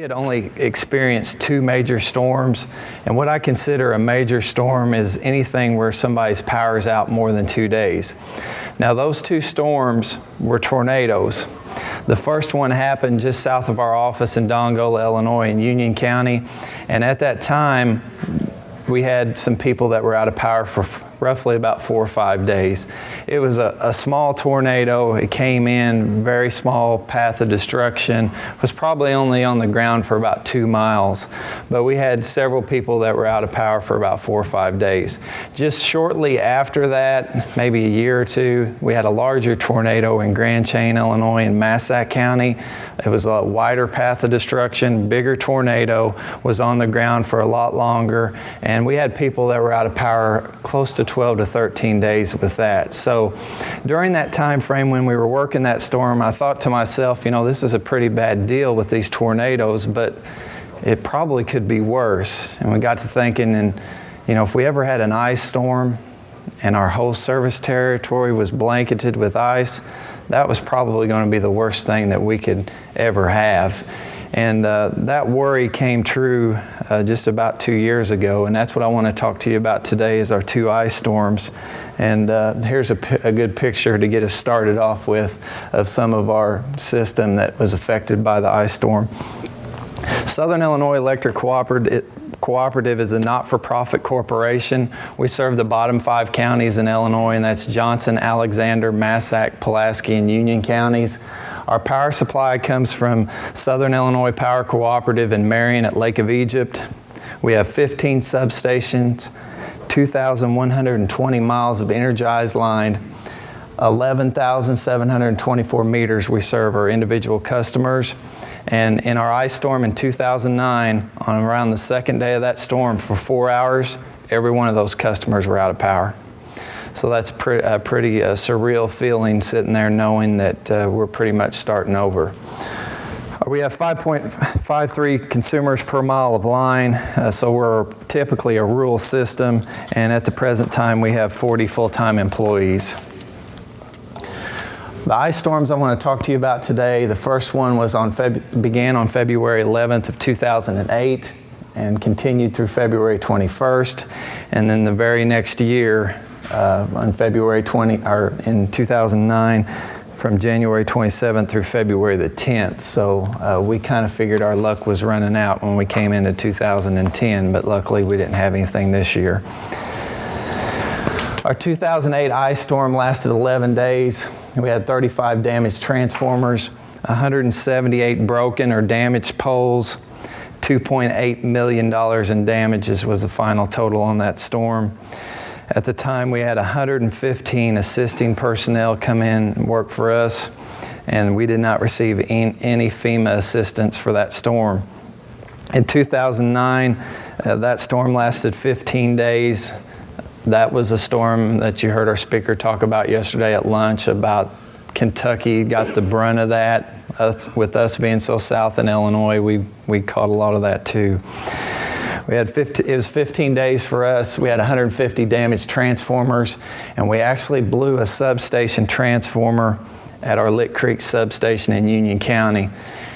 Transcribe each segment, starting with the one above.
had only experienced 2 major storms, and what I consider a major storm is anything where somebody's power is out more than 2 days. Now those 2 storms were tornadoes. The first one happened just south of our office in Dongola, Illinois in Union County, and at that time we had some people that were out of power for roughly about 4 or 5 days. It was a small tornado. It came in, very small path of destruction, was probably only on the ground for about 2 miles. But we had several people that were out of power for about 4 or 5 days. Just shortly after that, maybe a year or 2, we had a larger tornado in Grand Chain, Illinois in Massac County. It was a wider path of destruction, bigger tornado, was on the ground for a lot longer, and we had people that were out of power close to 12 to 13 days with that. So during that time frame when we were working that storm, I thought to myself, you know, this is a pretty bad deal with these tornadoes, but it probably could be worse. And we got to thinking, and you know, if we ever had an ice storm and our whole service territory was blanketed with ice, that was probably going to be the worst thing that we could ever have. And that worry came true just about 2 years ago, and that's what I want to talk to you about today is our 2 ice storms. And here's a good picture to get us started off with of some of our system that was affected by the ice storm. Southern Illinois Electric Cooperative is a not-for-profit corporation. We serve the bottom 5 counties in Illinois, and that's Johnson, Alexander, Massac, Pulaski, and Union counties. Our power supply comes from Southern Illinois Power Cooperative in Marion at Lake of Egypt. We have 15 substations, 2,120 miles of energized line, 11,724 meters we serve our individual customers. And in our ice storm in 2009, on around the second day of that storm, for 4 hours, every one of those customers were out of power. So that's a pretty surreal feeling sitting there knowing that we're pretty much starting over. We have 5.53 consumers per mile of line, so we're typically a rural system, and at the present time we have 40 full-time employees. The ice storms I want to talk to you about today, the first one was began on February 11th of 2008 and continued through February 21st, and then the very next year on in 2009 from January 27th through February the 10th. So we kind of figured our luck was running out when we came into 2010, but luckily we didn't have anything this year. Our 2008 ice storm lasted 11 days. We had 35 damaged transformers, 178 broken or damaged poles, $2.8 million in damages was the final total on that storm. At the time, we had 115 assisting personnel come in and work for us, and we did not receive any FEMA assistance for that storm. In 2009, that storm lasted 15 days. That was a storm that you heard our speaker talk about yesterday at lunch about Kentucky got the brunt of that. With us being so south in Illinois, we caught a lot of that too. It was 15 days for us. We had 150 damaged transformers, and we actually blew a substation transformer at our Lick Creek substation in Union County.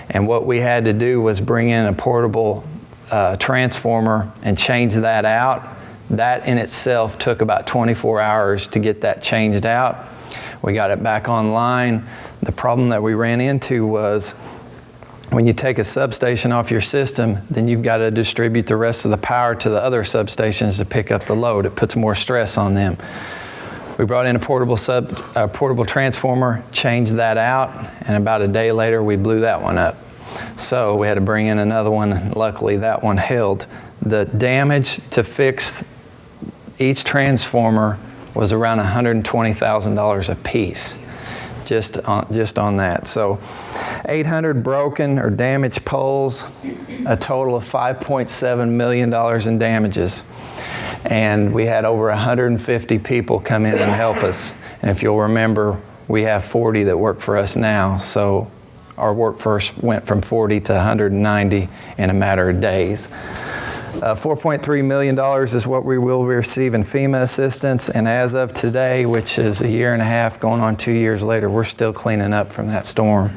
And what we had to do was bring in a portable transformer and change that out. That in itself took about 24 hours to get that changed out. We got it back online. The problem that we ran into was when you take a substation off your system, then you've got to distribute the rest of the power to the other substations to pick up the load. It puts more stress on them. We brought in a portable transformer, changed that out, and about a day later we blew that one up. So we had to bring in another one, and luckily that one held. The damage to fix each transformer was around $120,000 a piece, just on that. So 800 broken or damaged poles, a total of $5.7 million in damages. And we had over 150 people come in and help us. And if you'll remember, we have 40 that work for us now. So our workforce went from 40 to 190 in a matter of days. $4.3 million is what we will receive in FEMA assistance, and as of today, which is a year and a half going on 2 years later, we're still cleaning up from that storm.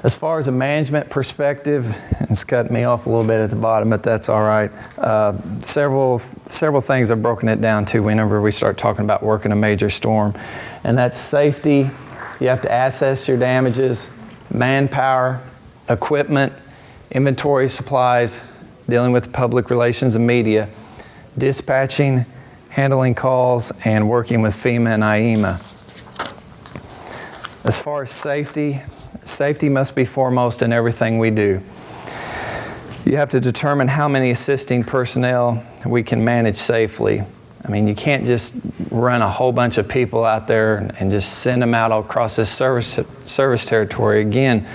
As far as a management perspective, it's cut me off a little bit at the bottom, but that's all right. Several things I've broken it down to whenever we start talking about working a major storm, and that's safety. You have to assess your damages, manpower, equipment, inventory, supplies, dealing with public relations and media, dispatching, handling calls, and working with FEMA and EMA. As far as safety must be foremost in everything we do. You have to determine how many assisting personnel we can manage safely. I mean, you can't just run a whole bunch of people out there and just send them out all across this service territory. Again,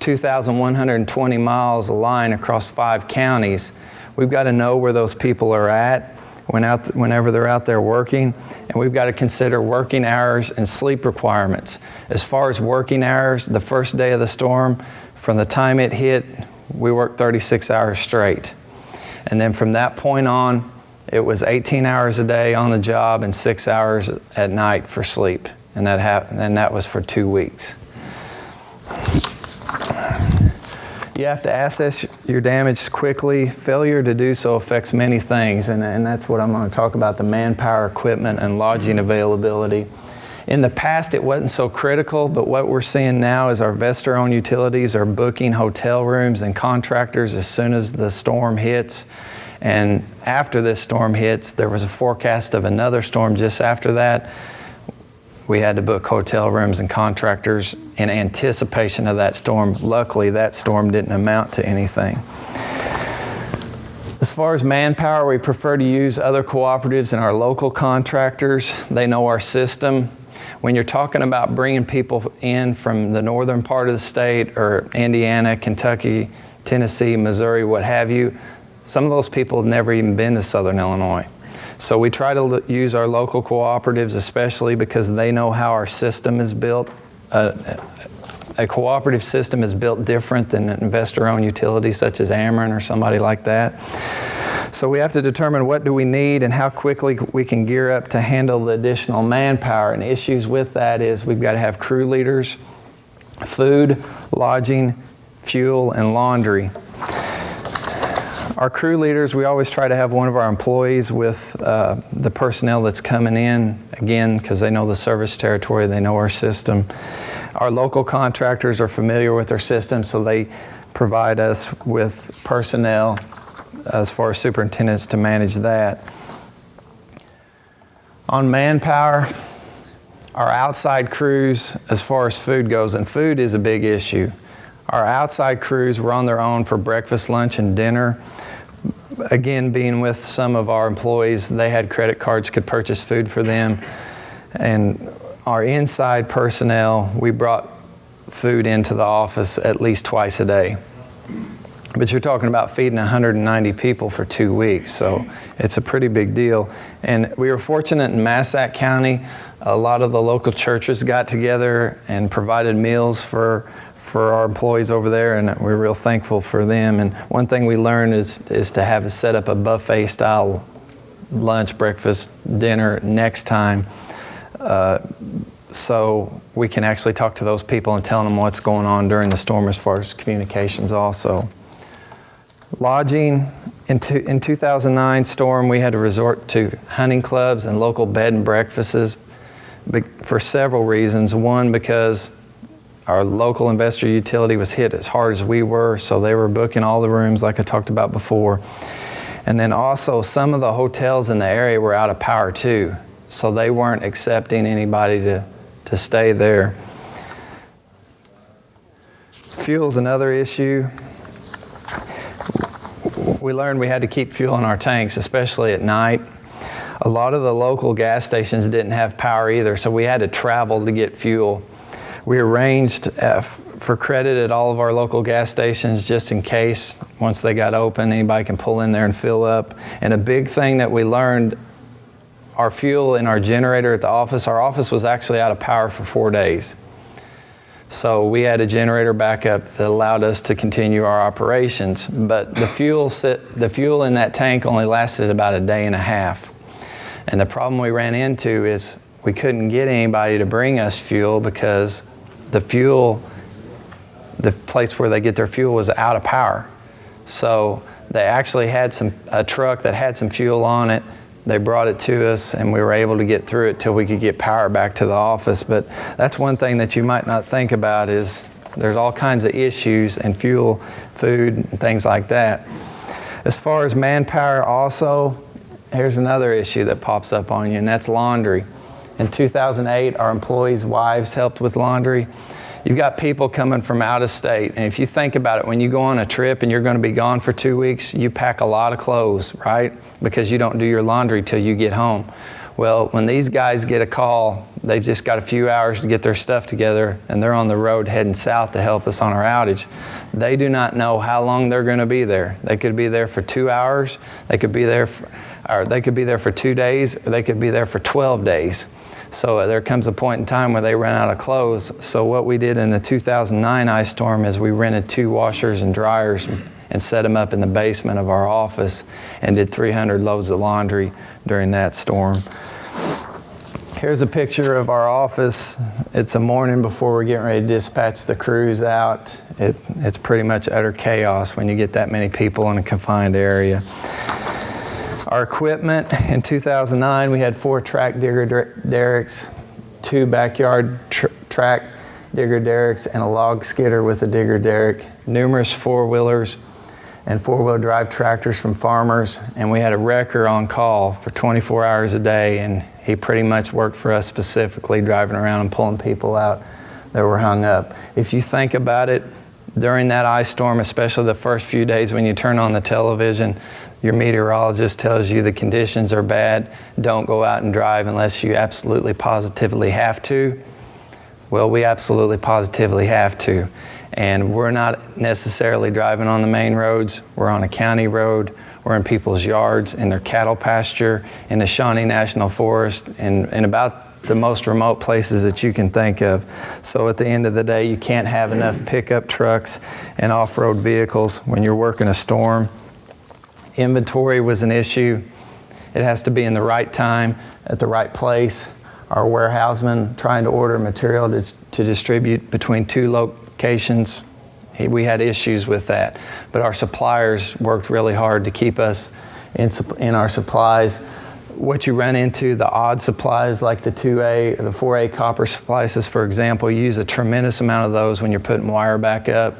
2,120 miles of line across 5 counties. We've got to know where those people are at whenever they're out there working, and we've got to consider working hours and sleep requirements. As far as working hours, the first day of the storm, from the time it hit, we worked 36 hours straight. And then from that point on, it was 18 hours a day on the job and 6 hours at night for sleep. And that was for 2 weeks. You have to assess your damage quickly. Failure to do so affects many things, and that's what I'm going to talk about, the manpower, equipment, and lodging availability. In the past, it wasn't so critical, but what we're seeing now is our investor-owned utilities are booking hotel rooms and contractors as soon as the storm hits. And after this storm hits, there was a forecast of another storm just after that. We had to book hotel rooms and contractors in anticipation of that storm. Luckily, that storm didn't amount to anything. As far as manpower, we prefer to use other cooperatives and our local contractors. They know our system. When you're talking about bringing people in from the northern part of the state or Indiana, Kentucky, Tennessee, Missouri, what have you, some of those people have never even been to Southern Illinois. So we try to use our local cooperatives, especially because they know how our system is built. A cooperative system is built different than an investor-owned utility such as Ameren or somebody like that. So we have to determine what do we need and how quickly we can gear up to handle the additional manpower. And issues with that is we've got to have crew leaders, food, lodging, fuel, and laundry. Our crew leaders, we always try to have one of our employees with the personnel that's coming in, again, because they know the service territory, they know our system. Our local contractors are familiar with our system, so they provide us with personnel as far as superintendents to manage that. On manpower, our outside crews, as far as food goes, and food is a big issue. Our outside crews were on their own for breakfast, lunch, and dinner. Again, being with some of our employees, they had credit cards, could purchase food for them. And our inside personnel, we brought food into the office at least twice a day. But you're talking about feeding 190 people for 2 weeks, so it's a pretty big deal. And we were fortunate in Massac County, a lot of the local churches got together and provided meals for our employees over there, and we're real thankful for them. And one thing we learned is to have us set up a buffet style lunch, breakfast, dinner next time, so we can actually talk to those people and tell them what's going on during the storm as far as communications also. Lodging, in 2009 storm, we had to resort to hunting clubs and local bed and breakfasts for several reasons. One, because our local investor utility was hit as hard as we were, so they were booking all the rooms like I talked about before. And then also some of the hotels in the area were out of power too, so they weren't accepting anybody to stay there. Fuel's another issue. We learned we had to keep fuel in our tanks, especially at night. A lot of the local gas stations didn't have power either, so we had to travel to get fuel. We arranged for credit at all of our local gas stations just in case, once they got open, anybody can pull in there and fill up. And a big thing that we learned, our fuel in our generator at the office, our office was actually out of power for 4 days. So we had a generator backup that allowed us to continue our operations. But the fuel in that tank only lasted about a day and a half. And the problem we ran into is we couldn't get anybody to bring us fuel because the fuel the place where they get their fuel was out of power. So they actually had a truck that had some fuel on it. They brought it to us, and we were able to get through it till we could get power back to the office. But that's one thing that you might not think about, is there's all kinds of issues in fuel, food, and things like that. As far as manpower also, here's another issue that pops up on you, and that's laundry. In 2008, our employees' wives helped with laundry. You've got people coming from out of state, and if you think about it, when you go on a trip and you're going to be gone for 2 weeks, you pack a lot of clothes, right? Because you don't do your laundry till you get home. Well, when these guys get a call, they've just got a few hours to get their stuff together, and they're on the road heading south to help us on our outage. They do not know how long they're going to be there. They could be there for 2 hours, they could be there for 2 days, or they could be there for 12 days. So there comes a point in time where they run out of clothes. So what we did in the 2009 ice storm is we rented 2 washers and dryers and set them up in the basement of our office and did 300 loads of laundry during that storm. Here's a picture of our office. It's a morning before we're getting ready to dispatch the crews out. It's pretty much utter chaos when you get that many people in a confined area. Our equipment, in 2009, we had 4 track digger derricks, 2 backyard track digger derricks, and a log skidder with a digger derrick, numerous 4-wheelers and 4-wheel drive tractors from farmers, and we had a wrecker on call for 24 hours a day, and he pretty much worked for us specifically, driving around and pulling people out that were hung up. If you think about it, during that ice storm, especially the first few days when you turn on the television, your meteorologist tells you the conditions are bad, don't go out and drive unless you absolutely positively have to. Well, we absolutely positively have to. And we're not necessarily driving on the main roads. We're on a county road. We're in people's yards, in their cattle pasture, in the Shawnee National Forest, and about the most remote places that you can think of. So at the end of the day, you can't have enough pickup trucks and off-road vehicles when you're working a storm. Inventory was an issue. It has to be in the right time, at the right place. Our warehousemen trying to order material to distribute between 2 locations, we had issues with that. But our suppliers worked really hard to keep us in our supplies. What you run into, the odd supplies like the 2A or the 4A copper supplies, for example, you use a tremendous amount of those when you're putting wire back up.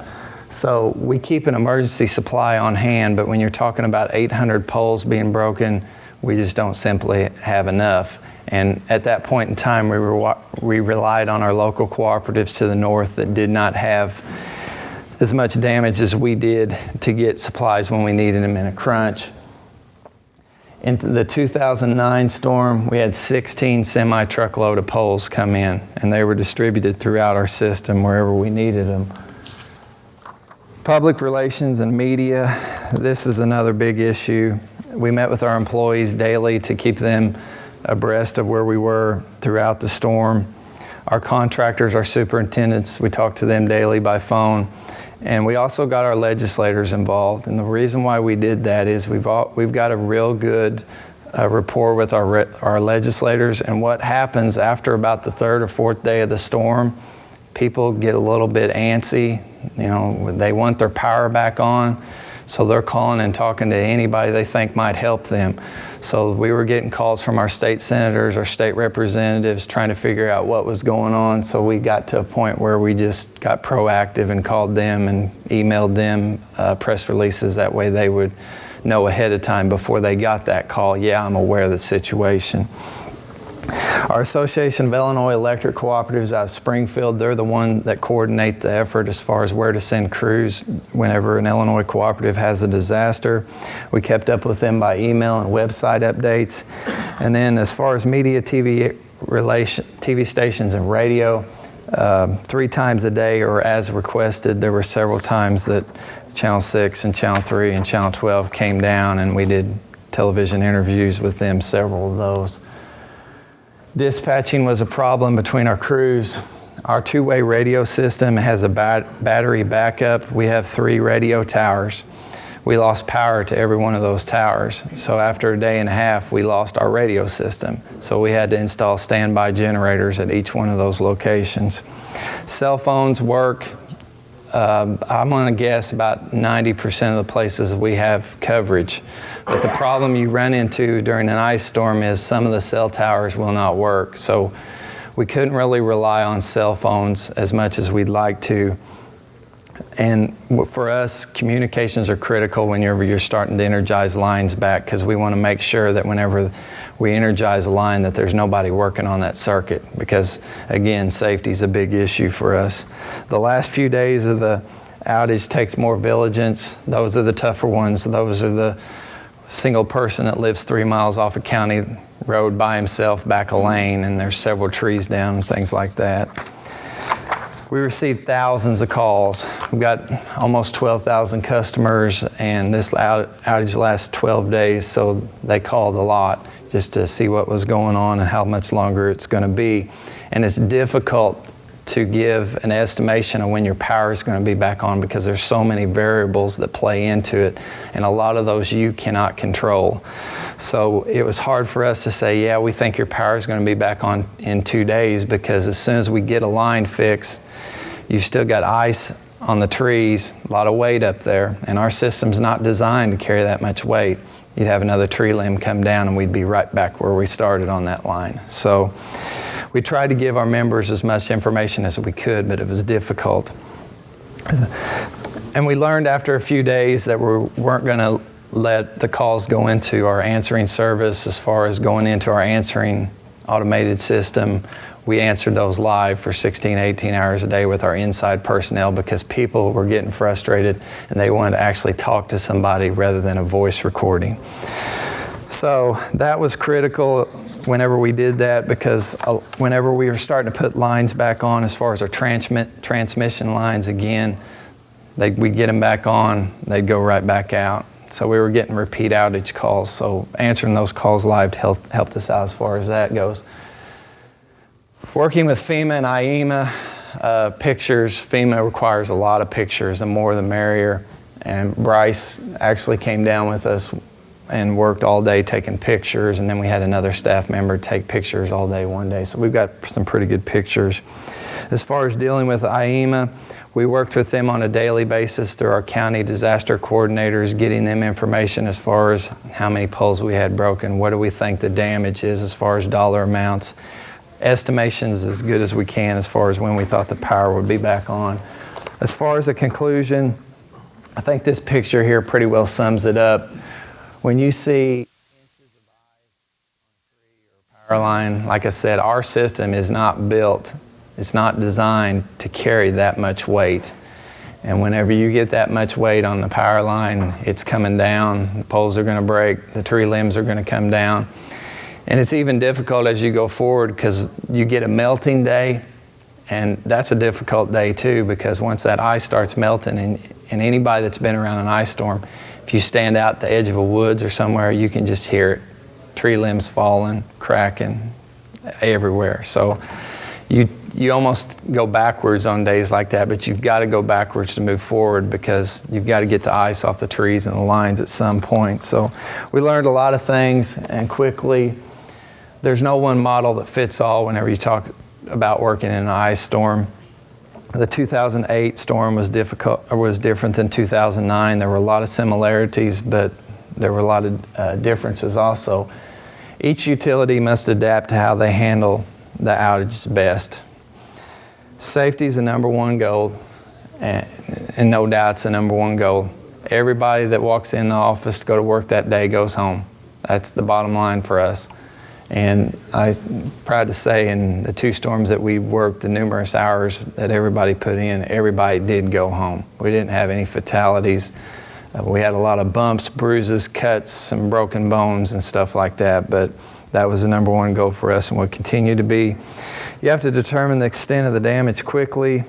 So we keep an emergency supply on hand, but when you're talking about 800 poles being broken, we just don't simply have enough. And at that point in time, we relied on our local cooperatives to the north that did not have as much damage as we did to get supplies when we needed them in a crunch. In the 2009 storm, we had 16 semi-truckload of poles come in, and they were distributed throughout our system wherever we needed them. Public relations and media, this is another big issue. We met with our employees daily to keep them abreast of where we were throughout the storm. Our contractors, our superintendents, we talked to them daily by phone. And we also got our legislators involved. And the reason why we did that is we've got a real good rapport with our legislators. And what happens after about the 3rd or 4th day of the storm, people get a little bit antsy. You know, they want their power back on. So they're calling and talking to anybody they think might help them. So we were getting calls from our state senators, our state representatives, trying to figure out what was going on. So we got to a point where we just got proactive and called them and emailed them press releases. That way they would know ahead of time before they got that call, yeah, I'm aware of the situation. Our Association of Illinois Electric Cooperatives out of Springfield, they're the one that coordinate the effort as far as where to send crews whenever an Illinois cooperative has a disaster. We kept up with them by email and website updates. And then as far as media, TV stations and radio, 3 times a day or as requested, there were several times that Channel 6 and Channel 3 and Channel 12 came down, and we did television interviews with them, several of those. Dispatching was a problem between our crews. Our 2-way radio system has a battery backup. We have 3 radio towers. We lost power to every one of those towers. So after a day and a half, we lost our radio system. So we had to install standby generators at each one of those locations. Cell phones work I'm going to guess about 90% of the places we have coverage. But the problem you run into during an ice storm is some of the cell towers will not work. So we couldn't really rely on cell phones as much as we'd like to. And for us, communications are critical whenever you're starting to energize lines back, because we want to make sure that whenever we energize a line that there's nobody working on that circuit, because again, safety is a big issue for us. The last few days of the outage takes more vigilance. Those are the tougher ones. Those are the single person that lives 3 miles off a county road by himself back a lane and there's several trees down and things like that. We received thousands of calls. We've got almost 12,000 customers, and this outage lasts 12 days, so they called a lot just to see what was going on and how much longer it's going to be. And it's difficult to give an estimation of when your power is going to be back on, because there's so many variables that play into it, and a lot of those you cannot control. So it was hard for us to say, yeah, we think your power is going to be back on in 2 days, because as soon as we get a line fixed, you've still got ice on the trees, a lot of weight up there, and our system's not designed to carry that much weight. You'd have another tree limb come down and we'd be right back where we started on that line. So we tried to give our members as much information as we could, but it was difficult. And we learned after a few days that we weren't going to let the calls go into our answering service. As far as going into our answering automated system, we answered those live for 16, 18 hours a day with our inside personnel, because people were getting frustrated and they wanted to actually talk to somebody rather than a voice recording. So that was critical whenever we did that, because whenever we were starting to put lines back on, as far as our transmission lines, again, we'd get them back on, they'd go right back out. So we were getting repeat outage calls, so answering those calls live helped us out as far as that goes. Working with FEMA and EMA, pictures, FEMA requires a lot of pictures, the more the merrier. And Bryce actually came down with us and worked all day taking pictures, and then we had another staff member take pictures all day one day. So we've got some pretty good pictures. As far as dealing with EMA, we worked with them on a daily basis through our county disaster coordinators, getting them information as far as how many poles we had broken, what do we think the damage is as far as dollar amounts, estimations as good as we can as far as when we thought the power would be back on. As far as a conclusion, I think this picture here pretty well sums it up. When you see inches of ice on a tree or a power line, like I said, our system is not built, it's not designed to carry that much weight. And whenever you get that much weight on the power line, it's coming down, the poles are going to break, the tree limbs are going to come down. And it's even difficult as you go forward, because you get a melting day, and that's a difficult day too, because once that ice starts melting, and anybody that's been around an ice storm, if you stand out the edge of a woods or somewhere, you can just hear it. Tree limbs falling, cracking everywhere. So you almost go backwards on days like that, but you've got to go backwards to move forward, because you've got to get the ice off the trees and the lines at some point. So we learned a lot of things, and quickly, there's no one model that fits all whenever you talk about working in an ice storm. The 2008 storm was different than 2009. There were a lot of similarities, but there were a lot of differences also. Each utility must adapt to how they handle the outage best. Safety is the number one goal, and no doubt it's the number one goal. Everybody that walks in the office to go to work that day goes home. That's the bottom line for us. And I'm proud to say, in the 2 storms that we worked, the numerous hours that everybody put in, everybody did go home. We didn't have any fatalities. We had a lot of bumps, bruises, cuts, some broken bones and stuff like that, but that was the number one goal for us and will continue to be. You have to determine the extent of the damage quickly,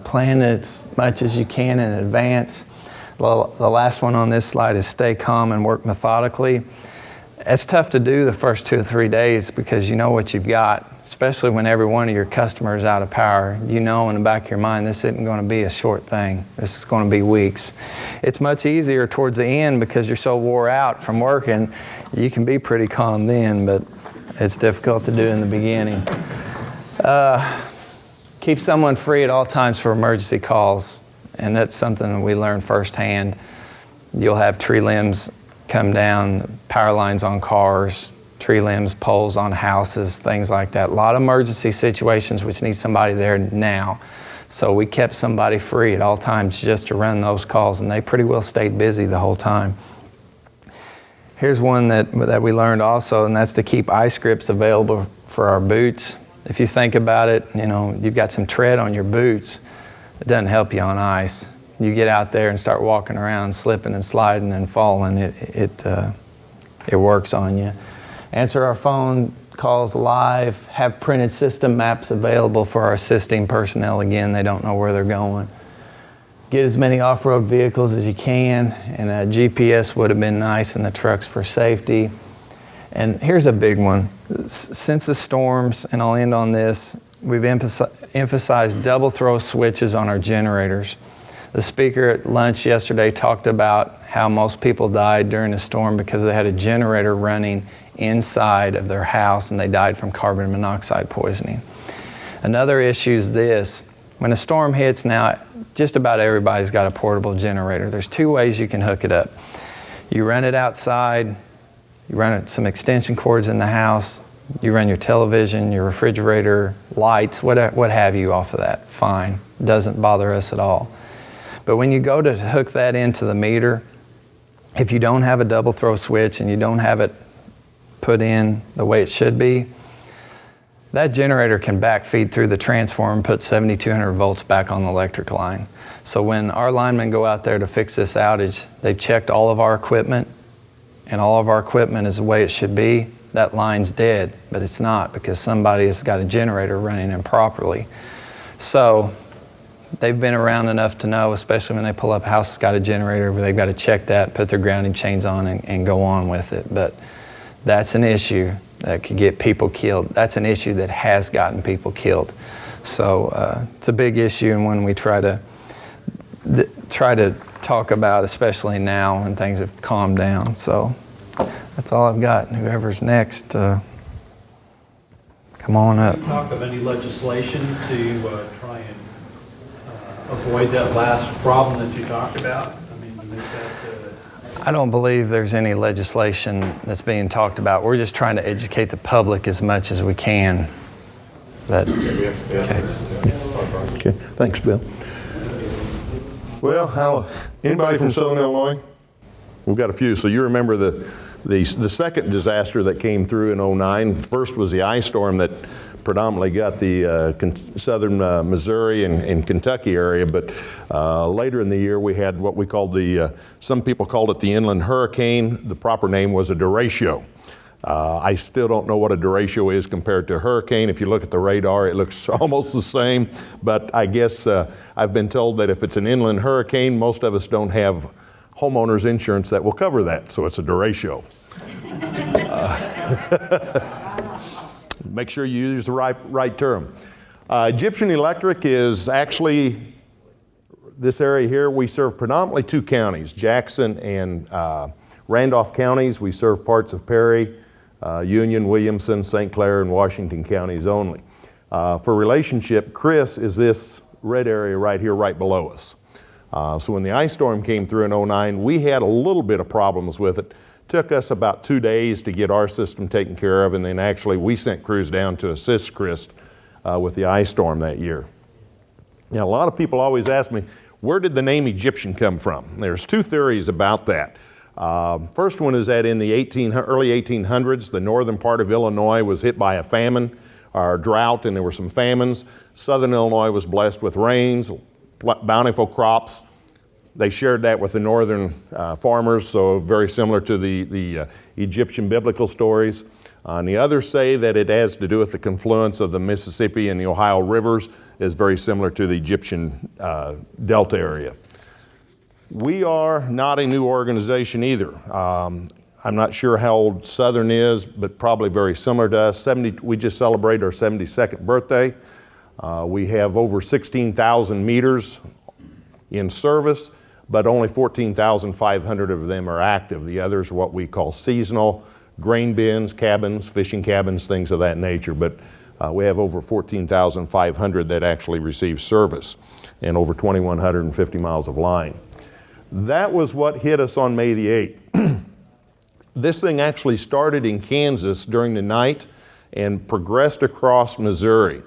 plan as much as you can in advance. Well, the last one on this slide is stay calm and work methodically. It's tough to do the first 2 or 3 days, because you know what you've got, especially when every one of your customers is out of power. You know in the back of your mind, this isn't going to be a short thing. This is going to be weeks. It's much easier towards the end, because you're so wore out from working. You can be pretty calm then, but it's difficult to do in the beginning. Keep someone free at all times for emergency calls. and that's something we learned firsthand. You'll have tree limbs come down, power lines on cars, tree limbs, poles on houses, things like that. A lot of emergency situations which need somebody there now. So we kept somebody free at all times just to run those calls, and they pretty well stayed busy the whole time. Here's one that we learned also, and that's to keep ice grips available for our boots. If you think about it, you know, you've got some tread on your boots. It doesn't help you on ice. You get out there and start walking around, slipping and sliding and falling, it works on you. Answer our phone calls live, have printed system maps available for our assisting personnel. Again, they don't know where they're going. Get as many off-road vehicles as you can, and a GPS would have been nice in the trucks for safety. And here's a big one. Since the storms, and I'll end on this, we've emphasized double throw switches on our generators. The speaker at lunch yesterday talked about how most people died during the storm because they had a generator running inside of their house and they died from carbon monoxide poisoning. Another issue is this. When a storm hits now, just about everybody's got a portable generator. There's two ways you can hook it up. You run it outside, you run some extension cords in the house, you run your television, your refrigerator, lights, what have you off of that. Fine. Doesn't bother us at all. But when you go to hook that into the meter, if you don't have a double throw switch and you don't have it put in the way it should be, that generator can backfeed through the transformer and put 7,200 volts back on the electric line. So when our linemen go out there to fix this outage, they've checked all of our equipment, and all of our equipment is the way it should be. That line's dead, but it's not because somebody has got a generator running improperly. So they've been around enough to know, especially when they pull up a house that's got a generator, where they've got to check that, put their grounding chains on, and go on with it. But that's an issue that could get people killed. That's an issue that has gotten people killed. So it's a big issue, and one we try to talk about, especially now when things have calmed down. So that's all I've got. Whoever's next, come on up. Can you talk of any legislation to try and avoid that last problem that you talked about? I mean, to make that I don't believe there's any legislation that's being talked about. We're just trying to educate the public as much as we can. But, okay, thanks, Bill. Well, anybody from Southern Illinois? We've got a few. So you remember the second disaster that came through in '09. First was the ice storm that predominantly got the southern Missouri and Kentucky area, but later in the year we had what we called some people called it the inland hurricane. The proper name was a derecho. I still don't know what a derecho is compared to a hurricane. If you look at the radar, it looks almost the same, but I guess I've been told that if it's an inland hurricane, most of us don't have homeowners insurance that will cover that, so it's a derecho. Make sure you use the right term. Egyptian Electric is actually, this area here, we serve predominantly two counties, Jackson and Randolph counties. We serve parts of Perry, Union, Williamson, St. Clair, and Washington counties only. For relationship, Chris is this red area right here, right below us. So when the ice storm came through in '09, we had a little bit of problems with it. Took us about 2 days to get our system taken care of, and then actually we sent crews down to assist Chris with the ice storm that year. Now, a lot of people always ask me, where did the name Egyptian come from? There's two theories about that. First one is that in the early 1800s, the northern part of Illinois was hit by a famine or drought, and there were some famines. Southern Illinois was blessed with rains, bountiful crops. They shared that with the northern farmers, so very similar to the Egyptian biblical stories. And the others say that it has to do with the confluence of the Mississippi and the Ohio rivers, is very similar to the Egyptian Delta area. We are not a new organization either. I'm not sure how old Southern is, but probably very similar to us. We just celebrated our 72nd birthday. We have over 16,000 meters in service, but only 14,500 of them are active. The others are what we call seasonal, grain bins, cabins, fishing cabins, things of that nature. But We have over 14,500 that actually receive service and over 2,150 miles of line. That was what hit us on May the 8th. This thing actually started in Kansas during the night and progressed across Missouri.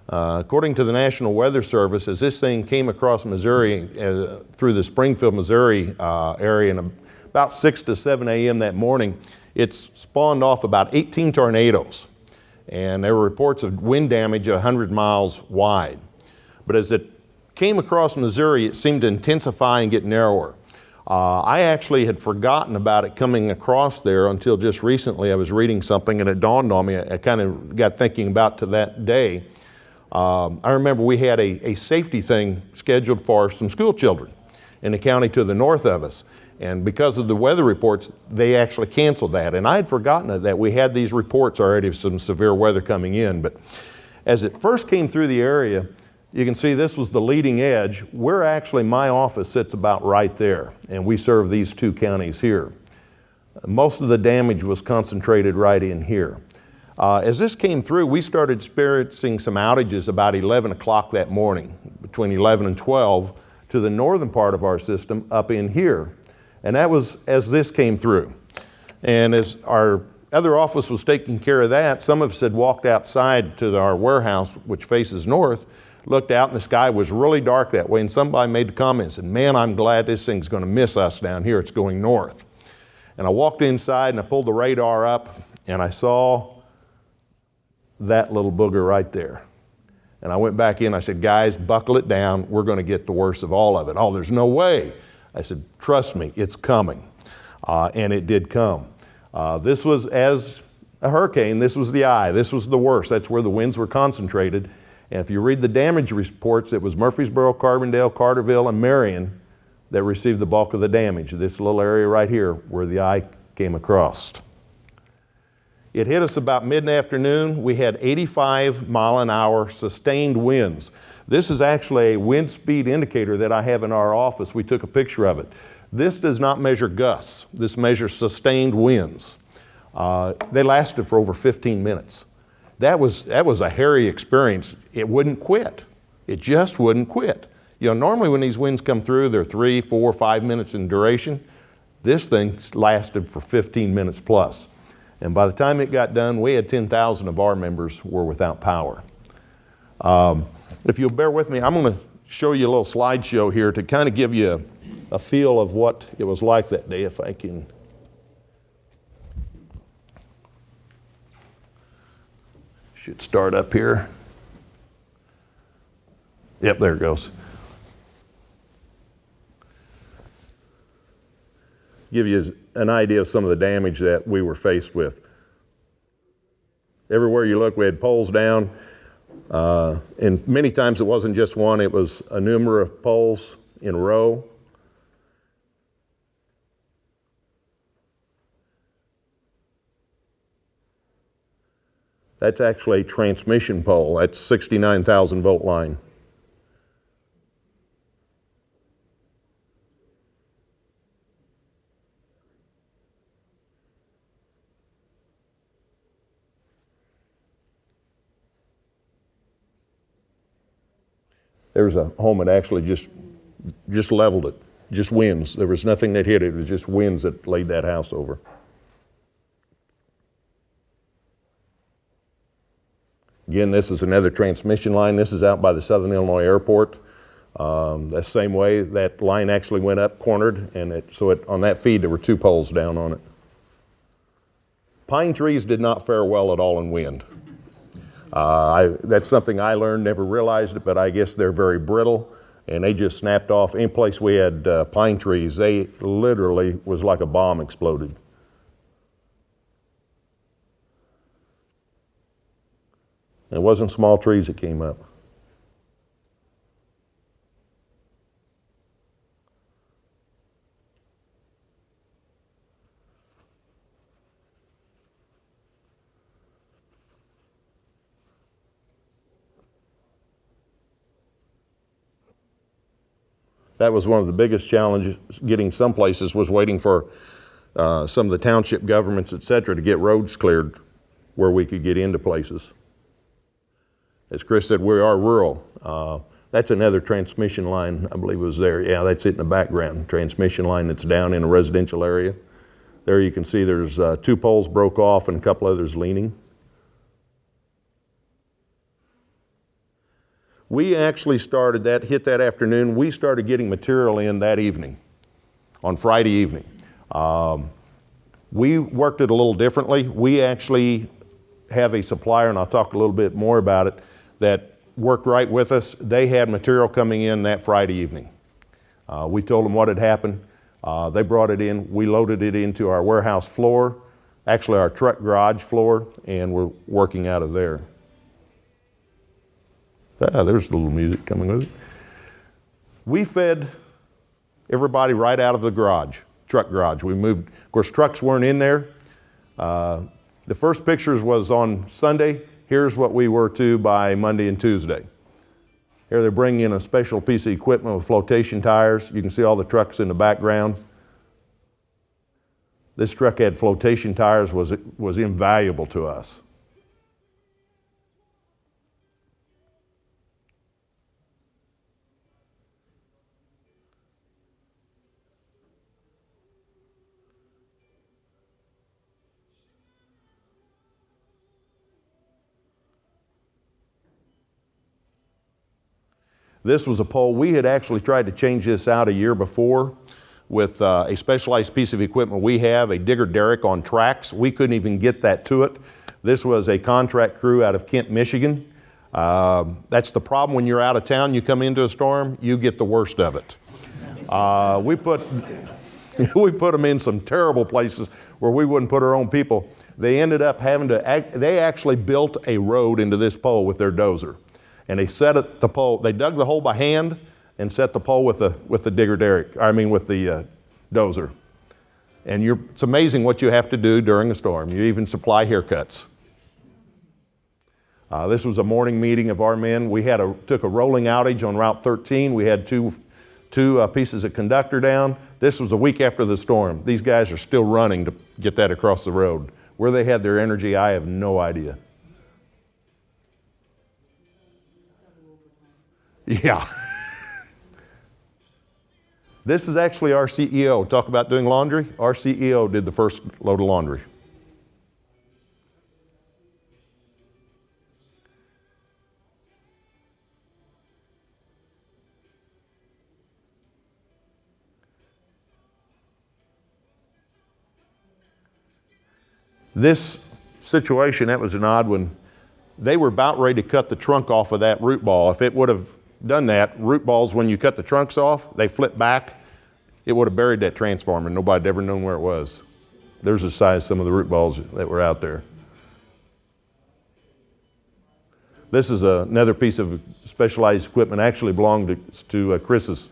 According to the National Weather Service, as this thing came across Missouri through the Springfield, Missouri area in about 6 to 7 a.m. that morning, it spawned off about 18 tornadoes. And there were reports of wind damage 100 miles wide. But as it came across Missouri, it seemed to intensify and get narrower. I actually had forgotten about it coming across there until just recently. I was reading something and it dawned on me. I kind of got thinking about to that day. I remember we had a safety thing scheduled for some school children in the county to the north of us. And because of the weather reports, they actually canceled that. And I had forgotten that we had these reports already of some severe weather coming in. But as it first came through the area, you can see this was the leading edge. My office sits about right there, and we serve these two counties here. Most of the damage was concentrated right in here. As this came through, we started experiencing some outages about 11 o'clock that morning, between 11 and 12, to the northern part of our system up in here. And that was as this came through. And as our other office was taking care of that, some of us had walked outside to our warehouse, which faces north, looked out and the sky was really dark that way, and somebody made the comment and said, "Man, I'm glad this thing's going to miss us down here. It's going north." And I walked inside and I pulled the radar up and I saw that little booger right there. And I went back in, I said, "Guys, buckle it down. We're going to get the worst of all of it." "Oh, there's no way." I said, "Trust me, it's coming." And it did come. This was, as a hurricane, this was the eye. This was the worst. That's where the winds were concentrated. And if you read the damage reports, it was Murfreesboro, Carbondale, Carterville, and Marion that received the bulk of the damage. This little area right here where the eye came across. It hit us about mid-afternoon. We had 85 mile an hour sustained winds. This is actually a wind speed indicator that I have in our office. We took a picture of it. This does not measure gusts. This measures sustained winds. They lasted for over 15 minutes. That was a hairy experience. It wouldn't quit. It just wouldn't quit. You know, normally when these winds come through, they're 3, 4, 5 minutes in duration. This thing lasted for 15 minutes plus. And by the time it got done, we had 10,000 of our members were without power. If you'll bear with me, I'm going to show you a little slideshow here to kind of give you a feel of what it was like that day, if I can. Should start up here. Yep, there it goes. Give you an idea of some of the damage that we were faced with. Everywhere you look, we had poles down. And many times it wasn't just one, it was a number of poles in a row. That's actually a transmission pole. That's 69,000 volt line. There was a home that actually just leveled it, just winds. There was nothing that hit it. It was just winds that laid that house over. Again, this is another transmission line. This is out by the Southern Illinois Airport. The same way that line actually went up, cornered, and on that feed there were 2 poles down on it. Pine trees did not fare well at all in wind. That's something I learned, never realized it, but I guess they're very brittle, and they just snapped off. Any place we had pine trees, they literally was like a bomb exploded. It wasn't small trees that came up. That was one of the biggest challenges getting some places, was waiting for some of the township governments, et cetera, to get roads cleared where we could get into places. As Chris said, we are rural. That's another transmission line, I believe it was there. Yeah, that's it in the background, transmission line that's down in a residential area. There you can see there's 2 poles broke off and a couple others leaning. We actually started that, hit that afternoon. We started getting material in that evening, on Friday evening. We worked it a little differently. We actually have a supplier, and I'll talk a little bit more about it, that worked right with us. They had material coming in that Friday evening. We told them what had happened. They brought it in. We loaded it into our warehouse floor, actually our truck garage floor, and we're working out of there. There's a little music coming with it. We fed everybody right out of the garage, truck garage. We moved, of course, trucks weren't in there. The first pictures was on Sunday. Here's what we were to by Monday and Tuesday. Here they're bringing in a special piece of equipment with flotation tires. You can see all the trucks in the background. This truck had flotation tires, was invaluable to us. This was a pole. We had actually tried to change this out a year before with a specialized piece of equipment we have, a digger derrick on tracks. We couldn't even get that to it. This was a contract crew out of Kent, Michigan. That's the problem when you're out of town, you come into a storm, you get the worst of it. We put them in some terrible places where we wouldn't put our own people. They ended up having to, they actually built a road into this pole with their dozer. And they set it, the pole, they dug the hole by hand and set the pole with the digger derrick, with the dozer. And it's amazing what you have to do during a storm. You even supply haircuts. This was a morning meeting of our men. We took a rolling outage on Route 13. We had two pieces of conductor down. This was a week after the storm. These guys are still running to get that across the road. Where they had their energy, I have no idea. Yeah. This is actually our CEO. Talk about doing laundry. Our CEO did the first load of laundry. This situation, that was an odd one. They were about ready to cut the trunk off of that root ball. If it would have done that, root balls, when you cut the trunks off, they flip back. It would have buried that transformer. Nobody had ever known where it was. There's the size of some of the root balls that were out there. This is another piece of specialized equipment. Actually belonged to Chris's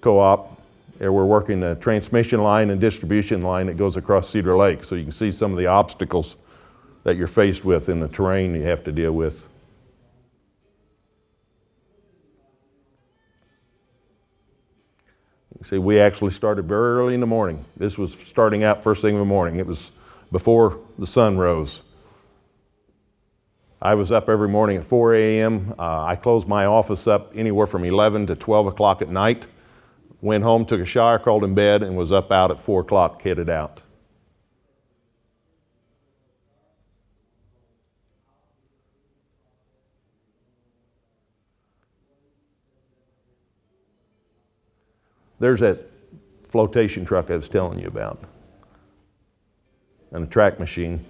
co-op. There we're working a transmission line and distribution line that goes across Cedar Lake. So you can see some of the obstacles that you're faced with in the terrain you have to deal with. See, we actually started very early in the morning. This was starting out first thing in the morning. It was before the sun rose. I was up every morning at 4 a.m. I closed my office up anywhere from 11 to 12 o'clock at night. Went home, took a shower, crawled in bed, and was up out at 4 o'clock, headed out. There's that flotation truck I was telling you about, and a track machine.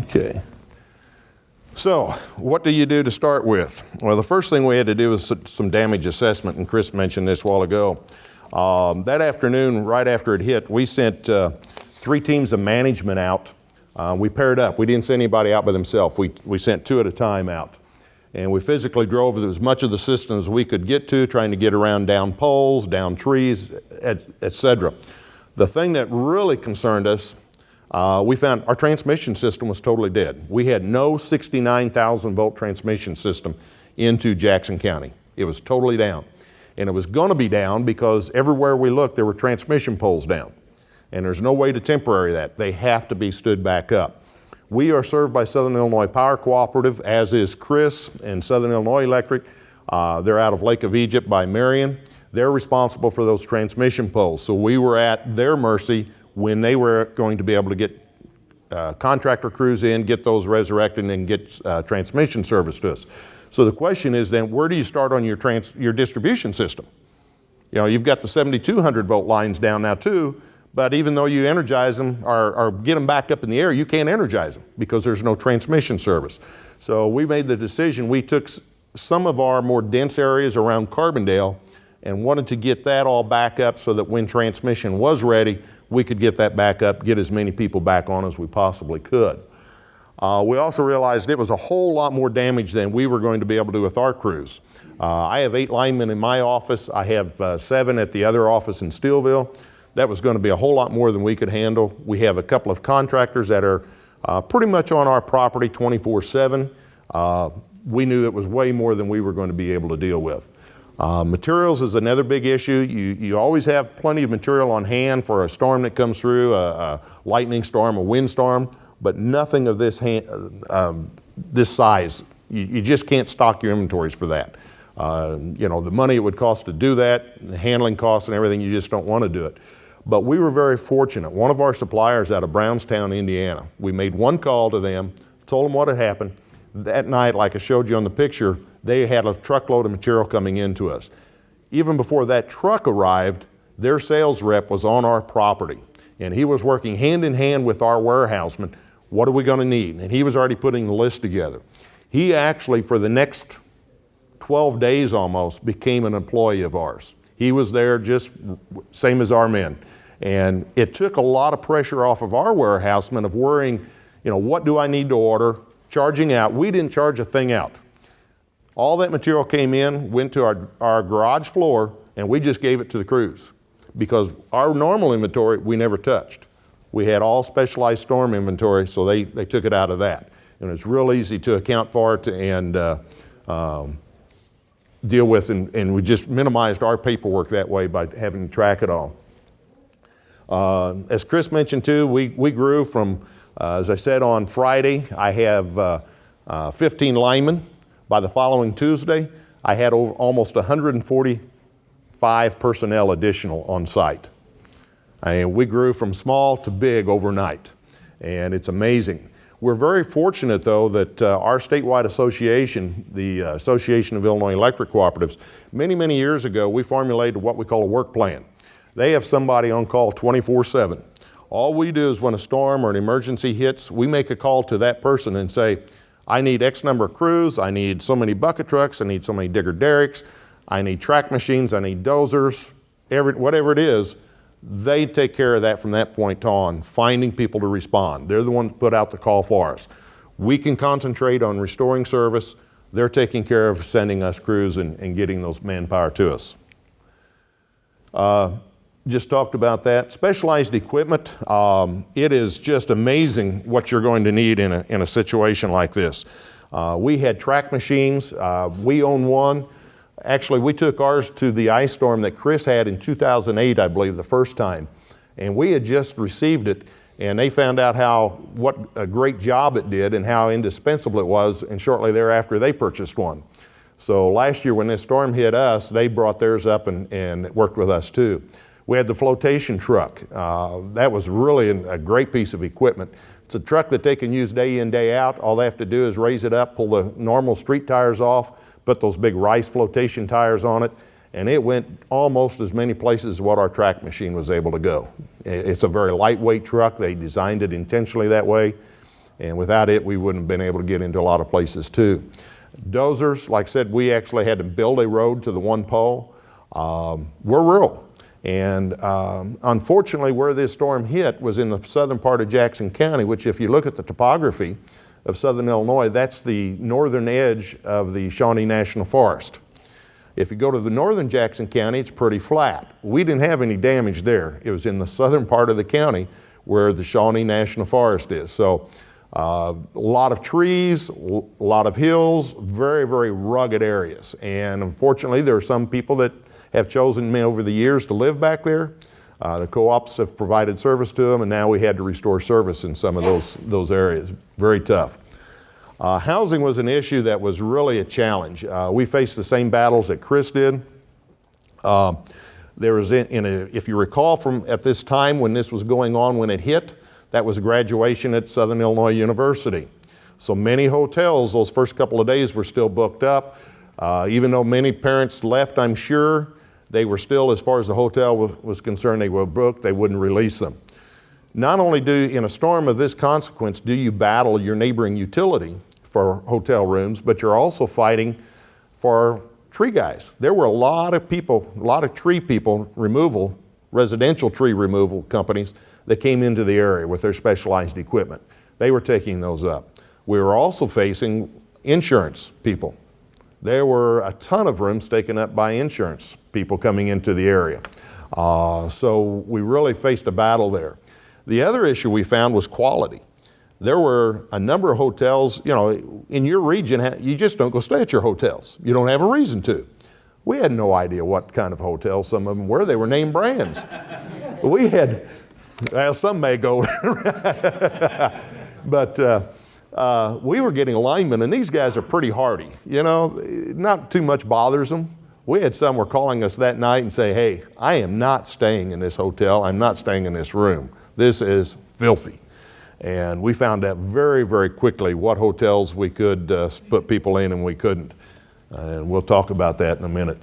Okay. So, what do you do to start with? Well, the first thing we had to do was some damage assessment, and Chris mentioned this a while ago. That afternoon, right after it hit, we sent 3 teams of management out. We paired up. We didn't send anybody out by themselves. We sent 2 at a time out. And we physically drove as much of the system as we could get to, trying to get around down poles, down trees, etc. The thing that really concerned us, we found our transmission system was totally dead. We had no 69,000 volt transmission system into Jackson County. It was totally down. And it was going to be down because everywhere we looked, there were transmission poles down. And there's no way to temporary that. They have to be stood back up. We are served by Southern Illinois Power Cooperative, as is Chris and Southern Illinois Electric. They're out of Lake of Egypt by Marion. They're responsible for those transmission poles. So we were at their mercy when they were going to be able to get contractor crews in, get those resurrected, and get transmission service to us. So the question is then, where do you start on your distribution system? You know, you've got the 7,200 volt lines down now too, but even though you energize them or get them back up in the air, you can't energize them because there's no transmission service. So we made the decision, we took some of our more dense areas around Carbondale and wanted to get that all back up so that when transmission was ready, we could get that back up, get as many people back on as we possibly could. We also realized it was a whole lot more damage than we were going to be able to do with our crews. I have 8 linemen in my office. I have 7 at the other office in Steelville. That was going to be a whole lot more than we could handle. We have a couple of contractors that are pretty much on our property 24/7. We knew it was way more than we were going to be able to deal with. Materials is another big issue. You always have plenty of material on hand for a storm that comes through, a lightning storm, a windstorm, but nothing of this size. You just can't stock your inventories for that. You know, the money it would cost to do that, the handling costs and everything, you just don't want to do it. But we were very fortunate. One of our suppliers out of Brownstown, Indiana, we made one call to them, told them what had happened. That night, like I showed you on the picture, they had a truckload of material coming into us. Even before that truck arrived, their sales rep was on our property, and he was working hand in hand with our warehouseman. What are we going to need? And he was already putting the list together. He actually, for the next 12 days almost, became an employee of ours. He was there just same as our men. And it took a lot of pressure off of our warehouseman of worrying, you know, what do I need to order, charging out. We didn't charge a thing out. All that material came in, went to our garage floor, and we just gave it to the crews because our normal inventory we never touched. We had all specialized storm inventory, so they took it out of that. And it's real easy to account for it and deal with, and we just minimized our paperwork that way by having to track it all. As Chris mentioned too, we grew from, as I said on Friday, I have 15 linemen. By the following Tuesday, I had almost 145 personnel additional on site. And we grew from small to big overnight, and it's amazing. We're very fortunate, though, that our statewide association, the Association of Illinois Electric Cooperatives, many, many years ago, we formulated what we call a work plan. They have somebody on call 24/7. All we do is when a storm or an emergency hits, we make a call to that person and say, I need X number of crews, I need so many bucket trucks, I need so many digger derricks, I need track machines, I need dozers, whatever it is. They take care of that from that point on, finding people to respond. They're the ones that put out the call for us. We can concentrate on restoring service. They're taking care of sending us crews and getting those manpower to us. Just talked about that. Specialized equipment, it is just amazing what you're going to need in a situation like this. We had track machines. We own one. Actually, we took ours to the ice storm that Chris had in 2008, I believe, the first time. And we had just received it, and they found out what a great job it did and how indispensable it was, and shortly thereafter they purchased one. So last year when this storm hit us, they brought theirs up and worked with us too. We had the flotation truck. That was really a great piece of equipment. It's a truck that they can use day in, day out. All they have to do is raise it up, pull the normal street tires off, put those big rice flotation tires on it, and it went almost as many places as what our track machine was able to go. It's a very lightweight truck. They designed it intentionally that way, and without it, we wouldn't have been able to get into a lot of places too. Dozers, like I said, we actually had to build a road to the one pole. We're rural. And unfortunately, where this storm hit was in the southern part of Jackson County, which if you look at the topography of southern Illinois, that's the northern edge of the Shawnee National Forest. If you go to the northern Jackson County, it's pretty flat. We didn't have any damage there. It was in the southern part of the county where the Shawnee National Forest is. So a lot of trees, a lot of hills, very, very rugged areas. And unfortunately, there are some people that have chosen over the years to live back there. The co-ops have provided service to them, and now we had to restore service in some of those areas. Very tough. Housing was an issue that was really a challenge. We faced the same battles that Chris did. There was, if you recall from at this time when this was going on, when it hit, that was graduation at Southern Illinois University. So many hotels, those first couple of days were still booked up. Even though many parents left, I'm sure, they were still, as far as the hotel was concerned, they were booked, they wouldn't release them. Not only in a storm of this consequence, do you battle your neighboring utility for hotel rooms, but you're also fighting for tree guys. There were a lot of people, a lot of tree people residential tree removal companies that came into the area with their specialized equipment. They were taking those up. We were also facing insurance people. There were a ton of rooms taken up by insurance people coming into the area. So we really faced a battle there. The other issue we found was quality. There were a number of hotels, in your region, you just don't go stay at your hotels. You don't have a reason to. We had no idea what kind of hotels some of them were. They were name brands. We had, well, some may go, but we were getting linemen, and these guys are pretty hardy. Not too much bothers them. We had some were calling us that night and say, hey, I am not staying in this hotel. I'm not staying in this room. This is filthy. And we found out very, very quickly what hotels we could put people in and we couldn't. And we'll talk about that in a minute.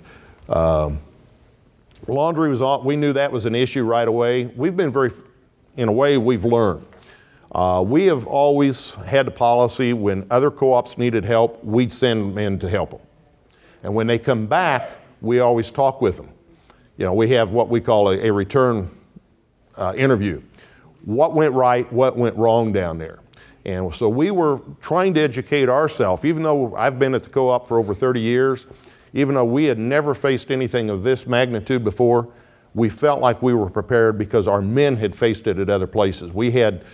Laundry we knew that was an issue right away. We've been in a way, we've learned. We have always had the policy when other co-ops needed help, we'd send them in to help them. And when they come back, we always talk with them. We have what we call a return interview. What went right, what went wrong down there. And so we were trying to educate ourselves, even though I've been at the co-op for over 30 years, even though we had never faced anything of this magnitude before, we felt like we were prepared because our men had faced it at other places. We had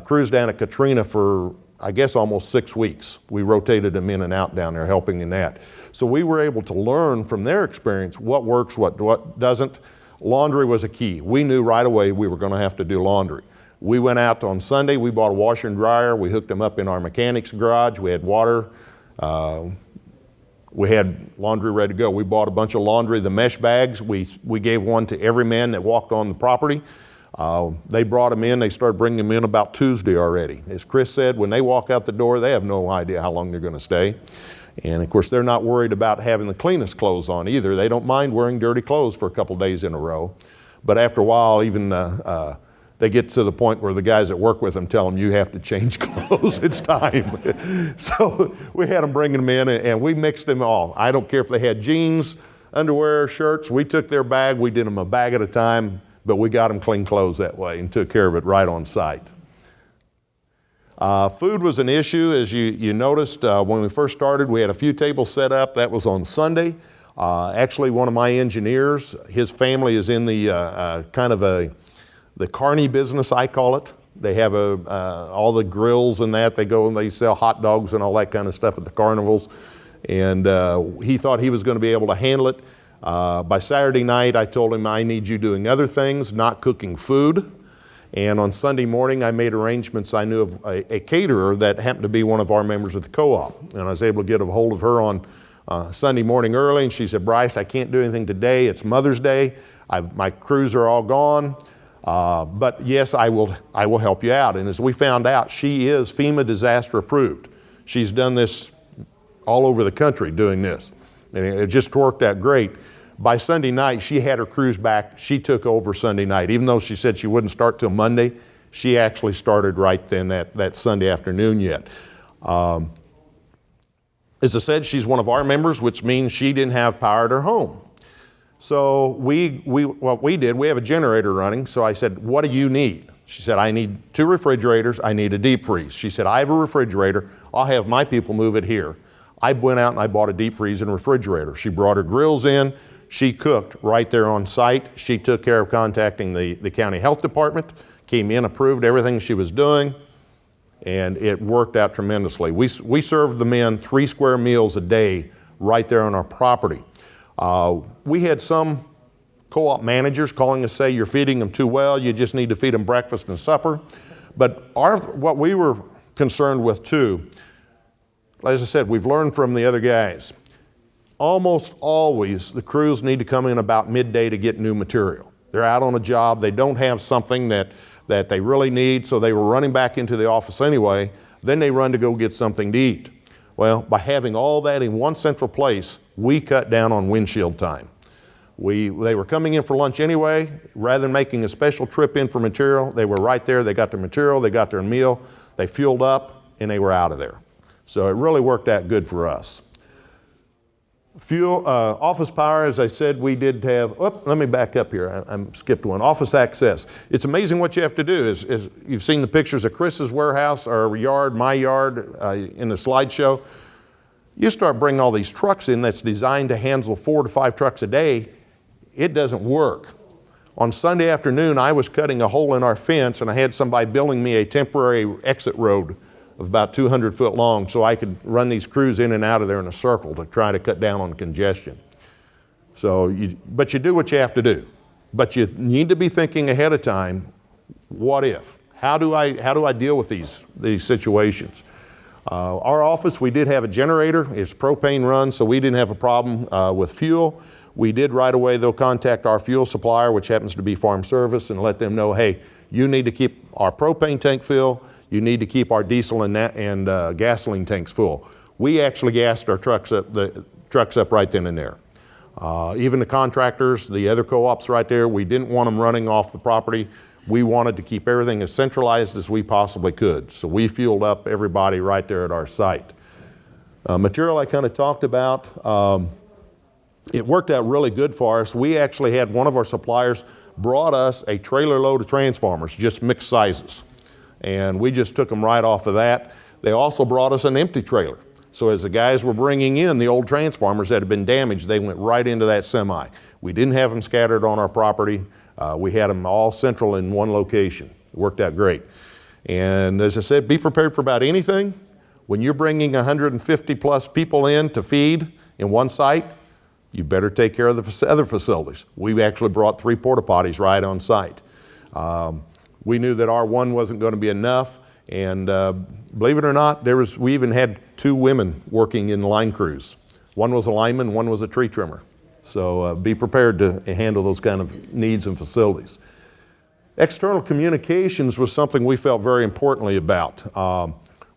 crews down at Katrina for, I guess, almost 6 weeks. We rotated them in and out down there, helping in that. So we were able to learn from their experience what works, what doesn't. Laundry was a key. We knew right away we were going to have to do laundry. We went out on Sunday, we bought a washer and dryer, we hooked them up in our mechanic's garage, we had water, we had laundry ready to go. We bought a bunch of laundry, the mesh bags, we gave one to every man that walked on the property. They brought them in, they started bringing them in about Tuesday already. As Chris said, when they walk out the door, they have no idea how long they're going to stay. And of course, they're not worried about having the cleanest clothes on either. They don't mind wearing dirty clothes for a couple days in a row. But after a while, even they get to the point where the guys that work with them tell them, you have to change clothes, it's time. So we had them bringing them in and we mixed them all. I don't care if they had jeans, underwear, shirts, we took their bag, we did them a bag at a time, but we got them clean clothes that way and took care of it right on site. Food was an issue, as you noticed when we first started, we had a few tables set up, that was on Sunday. Actually, one of my engineers, his family is in the the carny business, I call it. They have all the grills and that. They go and they sell hot dogs and all that kind of stuff at the carnivals. And he thought he was going to be able to handle it. By Saturday night, I told him I need you doing other things, not cooking food. And on Sunday morning, I made arrangements. I knew of a caterer that happened to be one of our members of the co-op. And I was able to get a hold of her on Sunday morning early. And she said, Bryce, I can't do anything today. It's Mother's Day. My crews are all gone. But yes, I will help you out. And as we found out, she is FEMA disaster approved. She's done this all over the country doing this. And it just worked out great. By Sunday night, she had her crews back. She took over Sunday night. Even though she said she wouldn't start till Monday, she actually started right then that Sunday afternoon yet. As I said, she's one of our members, which means she didn't have power at her home. So what we did, we have a generator running. So I said, what do you need? She said, I need 2 refrigerators. I need a deep freeze. She said, I have a refrigerator. I'll have my people move it here. I went out and I bought a deep freeze and refrigerator. She brought her grills in. She cooked right there on site. She took care of contacting the county health department, came in, approved everything she was doing, and it worked out tremendously. We served the men 3 square meals a day right there on our property. We had some co-op managers calling us, say you're feeding them too well, you just need to feed them breakfast and supper. But what we were concerned with too, as I said, we've learned from the other guys. Almost always the crews need to come in about midday to get new material. They're out on a job, they don't have something that they really need, so they were running back into the office anyway, then they run to go get something to eat. Well, by having all that in one central place, we cut down on windshield time. They were coming in for lunch anyway. Rather than making a special trip in for material, they were right there, they got their material, they got their meal, they fueled up, and they were out of there. So it really worked out good for us. Fuel, office power, as I said, we did have, let me back up here, I skipped one. Office access. It's amazing what you have to do. Is you've seen the pictures of Chris's warehouse, our yard, my yard, in the slideshow. You start bringing all these trucks in that's designed to handle 4 to 5 trucks a day, it doesn't work. On Sunday afternoon, I was cutting a hole in our fence and I had somebody building me a temporary exit road of about 200 foot long so I could run these crews in and out of there in a circle to try to cut down on congestion. So, but you do what you have to do. But you need to be thinking ahead of time, what if? How do I deal with these situations? Our office, we did have a generator. It's propane run, so we didn't have a problem with fuel. We did right away, though, contact our fuel supplier, which happens to be Farm Service, and let them know, hey, you need to keep our propane tank full. You need to keep our diesel and gasoline tanks full. We actually gassed our trucks up right then and there. Even the contractors, the other co-ops right there, we didn't want them running off the property. We wanted to keep everything as centralized as we possibly could. So we fueled up everybody right there at our site. Material I kind of talked about, it worked out really good for us. We actually had one of our suppliers brought us a trailer load of transformers, just mixed sizes. And we just took them right off of that. They also brought us an empty trailer. So as the guys were bringing in the old transformers that had been damaged, they went right into that semi. We didn't have them scattered on our property. We had them all central in one location. It worked out great. And as I said, be prepared for about anything. When you're bringing 150 plus people in to feed in one site, you better take care of the other facilities. We actually brought 3 porta potties right on site. We knew that our one wasn't going to be enough, and believe it or not, we even had 2 women working in line crews. One was a lineman, one was a tree trimmer. So be prepared to handle those kind of needs and facilities. External communications was something we felt very importantly about.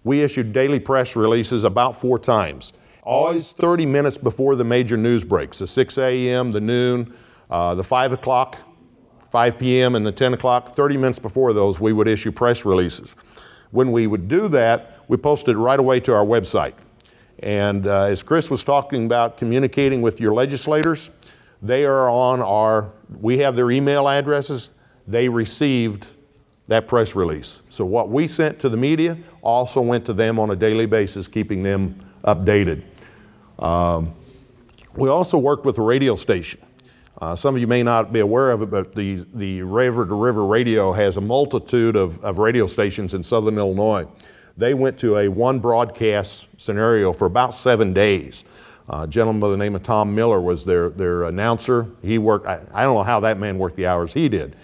We issued daily press releases about 4 times. Always 30 minutes before the major news breaks, the 6 a.m., the noon, the 5 o'clock, 5 p.m. and the 10 o'clock, 30 minutes before those, we would issue press releases. When we would do that, we posted it right away to our website. And as Chris was talking about communicating with your legislators, they are we have their email addresses, they received that press release. So what we sent to the media also went to them on a daily basis, keeping them updated. We also worked with a radio station. Some of you may not be aware of it, but the River to River Radio has a multitude of radio stations in Southern Illinois. They went to a 1 broadcast scenario for about 7 days. A gentleman by the name of Tom Miller was their announcer. He worked, I don't know how that man worked the hours he did,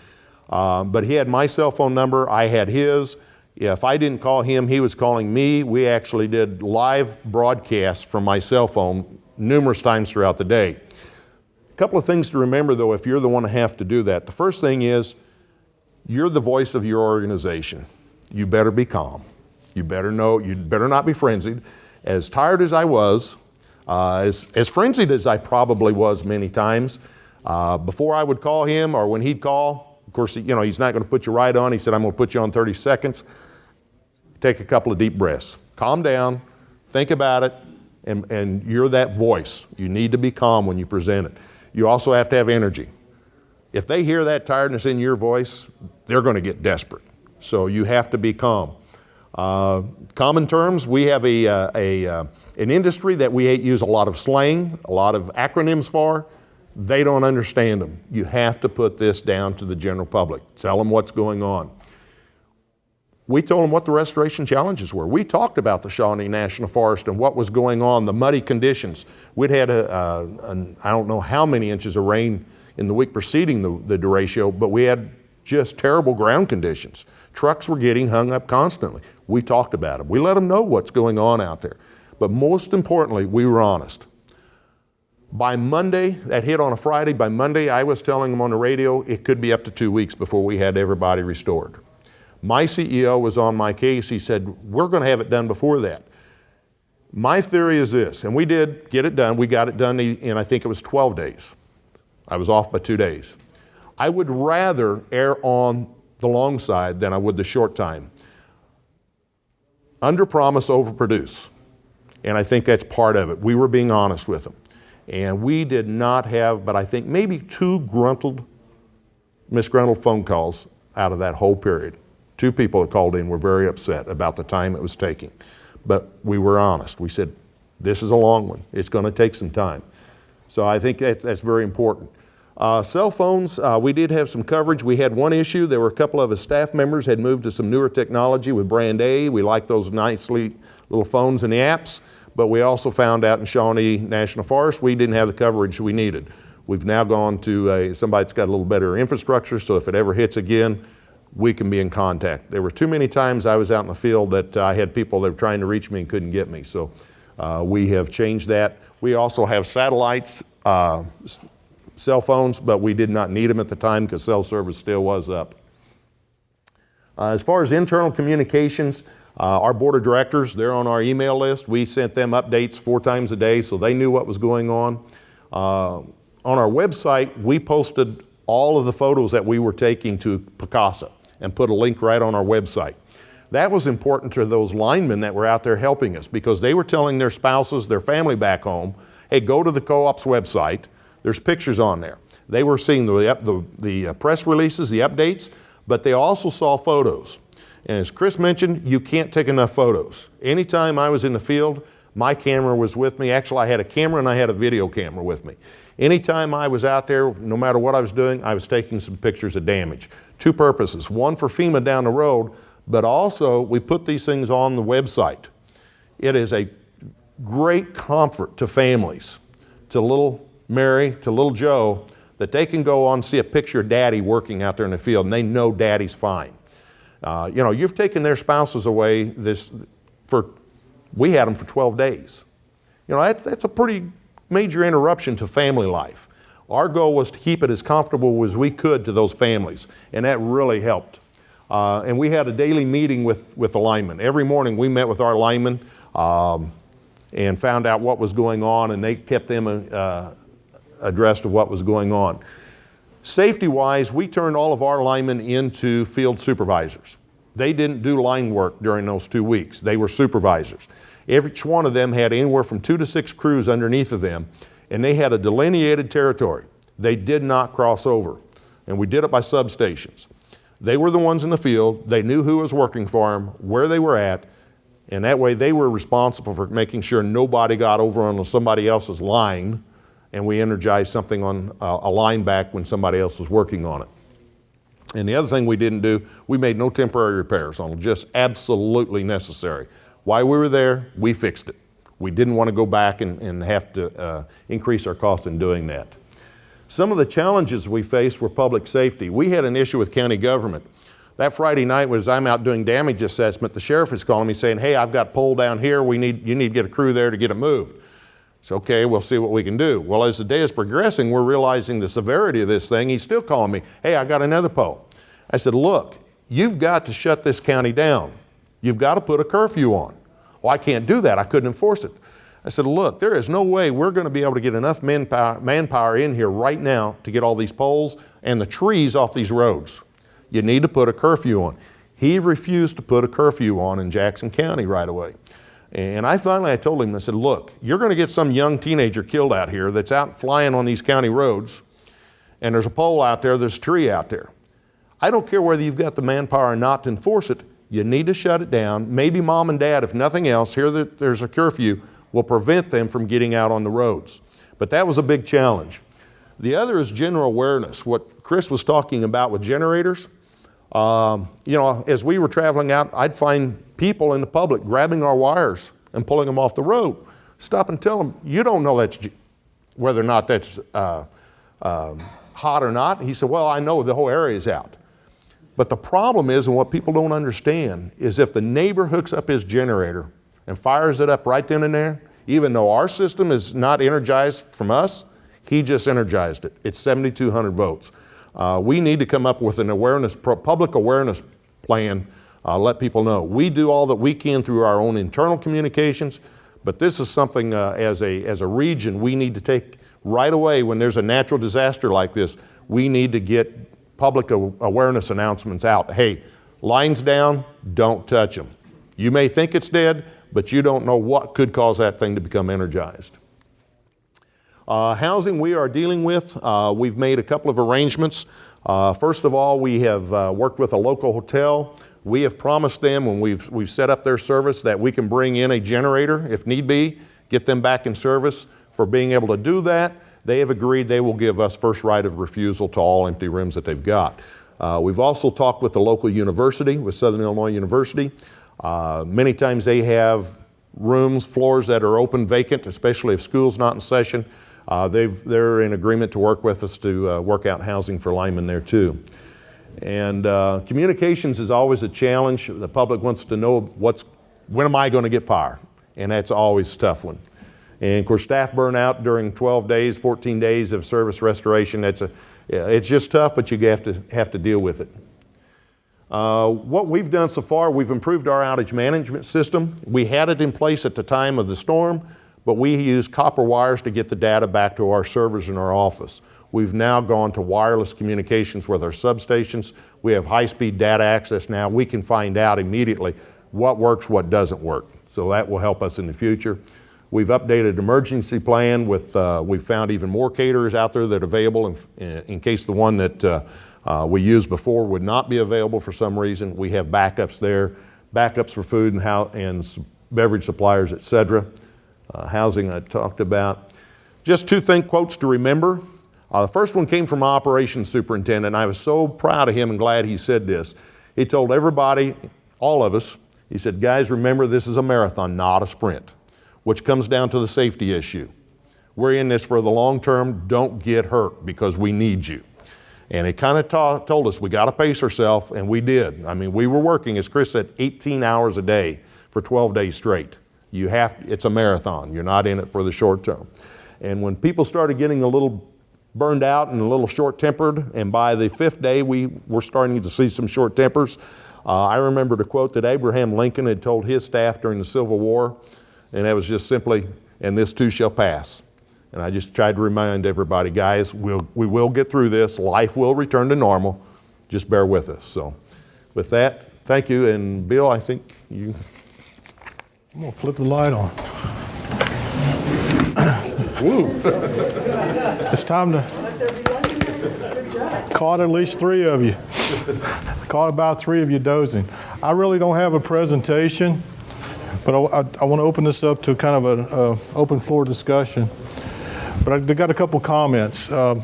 but he had my cell phone number, I had his. If I didn't call him, he was calling me. We actually did live broadcasts from my cell phone numerous times throughout the day. A couple of things to remember, though, if you're the one to have to do that. The first thing is, you're the voice of your organization. You better be calm. You better not be frenzied. As tired as I was, as frenzied as I probably was many times, before I would call him or when he'd call, of course, he's not going to put you right on. He said, I'm going to put you on 30 seconds. Take a couple of deep breaths. Calm down. Think about it. And you're that voice. You need to be calm when you present it. You also have to have energy. If they hear that tiredness in your voice, they're going to get desperate. So you have to be calm. Common terms, we have an industry that we use a lot of slang, a lot of acronyms for. They don't understand them. You have to put this down to the general public. Tell them what's going on. We told them what the restoration challenges were. We talked about the Shawnee National Forest and what was going on, the muddy conditions. We'd had I don't know how many inches of rain in the week preceding the derecho, but we had just terrible ground conditions. Trucks were getting hung up constantly. We talked about them. We let them know what's going on out there. But most importantly, we were honest. By Monday, that hit on a Friday, by Monday I was telling them on the radio it could be up to 2 weeks before we had everybody restored. My CEO was on my case. He said, we're going to have it done before that. My theory is this, and we did get it done. We got it done in, I think it was 12 days. I was off by 2 days. I would rather err on the long side than I would the short time. Under promise, over produce. And I think that's part of it. We were being honest with them. And we did not have, but I think maybe 2 misgruntled phone calls out of that whole period. 2 people that called in were very upset about the time it was taking. But we were honest. We said, this is a long one. It's going to take some time. So I think that's very important. Cell phones, we did have some coverage. We had one issue. There were a couple of his staff members had moved to some newer technology with Brand A. We like those nicely little phones and the apps. But we also found out in Shawnee National Forest we didn't have the coverage we needed. We've now gone to somebody that's got a little better infrastructure, so if it ever hits again, we can be in contact. There were too many times I was out in the field that I had people that were trying to reach me and couldn't get me. So we have changed that. We also have satellites, cell phones, but we did not need them at the time because cell service still was up. As far as internal communications, our board of directors, they're on our email list. We sent them updates 4 times a day so they knew what was going on. On our website, we posted all of the photos that we were taking to Picasa and put a link right on our website. That was important to those linemen that were out there helping us because they were telling their spouses, their family back home, hey, go to the co-op's website. There's pictures on there. They were seeing the press releases, the updates, but they also saw photos. And as Chris mentioned, you can't take enough photos. Anytime I was in the field, my camera was with me. Actually, I had a camera and I had a video camera with me. Anytime I was out there, no matter what I was doing, I was taking some pictures of damage. 2 purposes. One for FEMA down the road, but also we put these things on the website. It is a great comfort to families, to little Mary, to little Joe, that they can go on and see a picture of Daddy working out there in the field and they know Daddy's fine. You've taken their spouses away we had them for 12 days. That's a pretty major interruption to family life. Our goal was to keep it as comfortable as we could to those families, and that really helped. And we had a daily meeting with the linemen. Every morning we met with our linemen and found out what was going on, and they kept them addressed of what was going on. Safety-wise, we turned all of our linemen into field supervisors. They didn't do line work during those 2 weeks. They were supervisors. Each one of them had anywhere from 2 to 6 crews underneath of them, and they had a delineated territory. They did not cross over, and we did it by substations. They were the ones in the field. They knew who was working for them, where they were at, and that way they were responsible for making sure nobody got over on somebody else's line, and we energized something on a line back when somebody else was working on it. And the other thing we didn't do, we made no temporary repairs on them, just absolutely necessary. While we were there, we fixed it. We didn't want to go back and have to increase our costs in doing that. Some of the challenges we faced were public safety. We had an issue with county government. That Friday night, as I'm out doing damage assessment, the sheriff is calling me saying, hey, I've got pole down here. You need to get a crew there to get it moved. It's okay, we'll see what we can do. Well, as the day is progressing, we're realizing the severity of this thing. He's still calling me, hey, I got another pole. I said, look, you've got to shut this county down. You've got to put a curfew on. Well, I can't do that. I couldn't enforce it. I said, look, there is no way we're going to be able to get enough manpower in here right now to get all these poles and the trees off these roads. You need to put a curfew on. He refused to put a curfew on in Jackson County right away. And I told him, I said, look, you're going to get some young teenager killed out here that's out flying on these county roads, and there's a pole out there, there's a tree out there. I don't care whether you've got the manpower or not to enforce it. You need to shut it down. Maybe mom and dad, if nothing else, here that there's a curfew, will prevent them from getting out on the roads. But that was a big challenge. The other is general awareness. What Chris was talking about with generators, You know, as we were traveling out, I'd find people in the public grabbing our wires and pulling them off the road. Stop and tell them, you don't know whether or not that's hot or not. He said, well, I know the whole area is out. But the problem is, and what people don't understand, is if the neighbor hooks up his generator and fires it up right then and there, even though our system is not energized from us, he just energized it. It's 7,200 volts. We need to come up with an public awareness plan, let people know. We do all that we can through our own internal communications, but this is something as a region we need to take right away when there's a natural disaster like this. We need to get public awareness announcements out. Hey, lines down, don't touch them. You may think it's dead, but you don't know what could cause that thing to become energized. Housing we are dealing with, we've made a couple of arrangements. First of all, we have worked with a local hotel. We have promised them when we've set up their service that we can bring in a generator if need be, get them back in service. For being able to do that, they have agreed they will give us first right of refusal to all empty rooms that they've got. We've also talked with the local university, with Southern Illinois University. Many times they have rooms, floors that are open, vacant, especially if school's not in session. They're in agreement to work with us to work out housing for linemen there too. And communications is always a challenge. The public wants to know when am I going to get power? And that's always a tough one. And of course, staff burnout during 12 days, 14 days of service restoration, it's just tough, but you have to deal with it. What we've done so far, we've improved our outage management system. We had it in place at the time of the storm, but we used copper wires to get the data back to our servers in our office. We've now gone to wireless communications with our substations. We have high-speed data access now. We can find out immediately what works, what doesn't work. So that will help us in the future. We've updated emergency plan with, we've found even more caterers out there that are available in case the one that we used before would not be available for some reason. We have backups there, backups for food and beverage suppliers, et cetera. Housing I talked about. Just two quotes to remember. The first one came from operations superintendent. I was so proud of him and glad he said this. He told everybody, all of us, he said, guys, remember this is a marathon, not a sprint, which comes down to the safety issue. We're in this for the long term. Don't get hurt because we need you. And it kind of told us we got to pace ourselves, and we did. I mean, we were working, as Chris said, 18 hours a day for 12 days straight. It's a marathon. You're not in it for the short term. And when people started getting a little burned out and a little short-tempered, and by the 5th day we were starting to see some short tempers, I remembered a quote that Abraham Lincoln had told his staff during the Civil War, and that was just simply, and this too shall pass. And I just tried to remind everybody, guys, we will get through this. Life will return to normal. Just bear with us. So with that, thank you. And Bill, I think you... I'm going to flip the light on. Woo. It's time to... Caught at least 3 of you. Caught about 3 of you dozing. I really don't have a presentation, but I want to open this up to kind of an open floor discussion. But I got a couple comments. An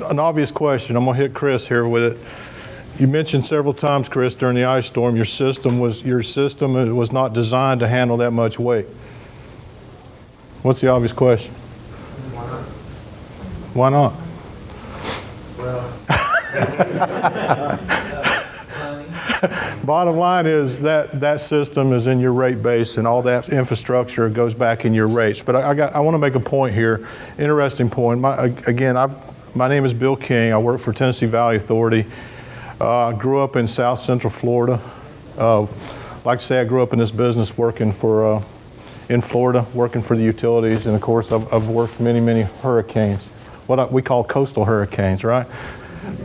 obvious question. I'm going to hit Chris here with it. You mentioned several times, Chris, during the ice storm, your system was not designed to handle that much weight. What's the obvious question? Why not? Bottom line is that system is in your rate base, and all that infrastructure goes back in your rates. But I want to make a point here, interesting point. My name is Bill King. I work for Tennessee Valley Authority. I grew up in South Central Florida. Like I say, I grew up in this business working in Florida, working for the utilities, and of course I've worked many hurricanes, what we call coastal hurricanes, right?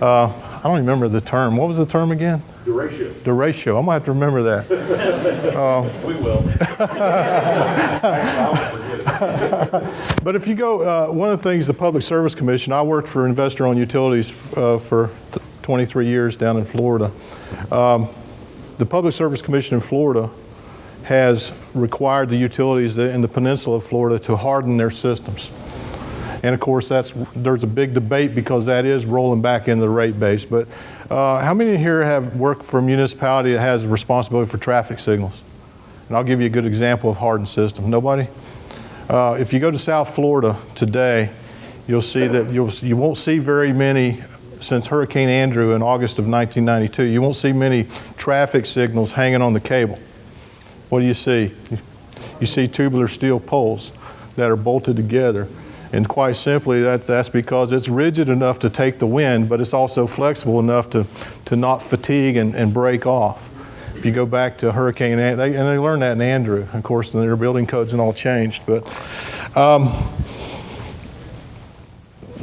I don't remember the term. What was the term again? Duratio. Duratio. I'm going to have to remember that. We will. But if you go, one of the things, the Public Service Commission, I worked for investor-owned utilities for 23 years down in Florida. The Public Service Commission in Florida has required the utilities in the peninsula of Florida to harden their systems. And of course, there's a big debate because that is rolling back into the rate base. But how many here have worked for a municipality that has responsibility for traffic signals? And I'll give you a good example of hardened system. Nobody? If you go to South Florida today, you'll see that you won't see very many, since Hurricane Andrew in August of 1992, you won't see many traffic signals hanging on the cable. What do you see? You see tubular steel poles that are bolted together. And quite simply, that's because it's rigid enough to take the wind, but it's also flexible enough to not fatigue and break off. If you go back to Hurricane Andrew, and they learned that in Andrew, of course, and their building codes and all changed. But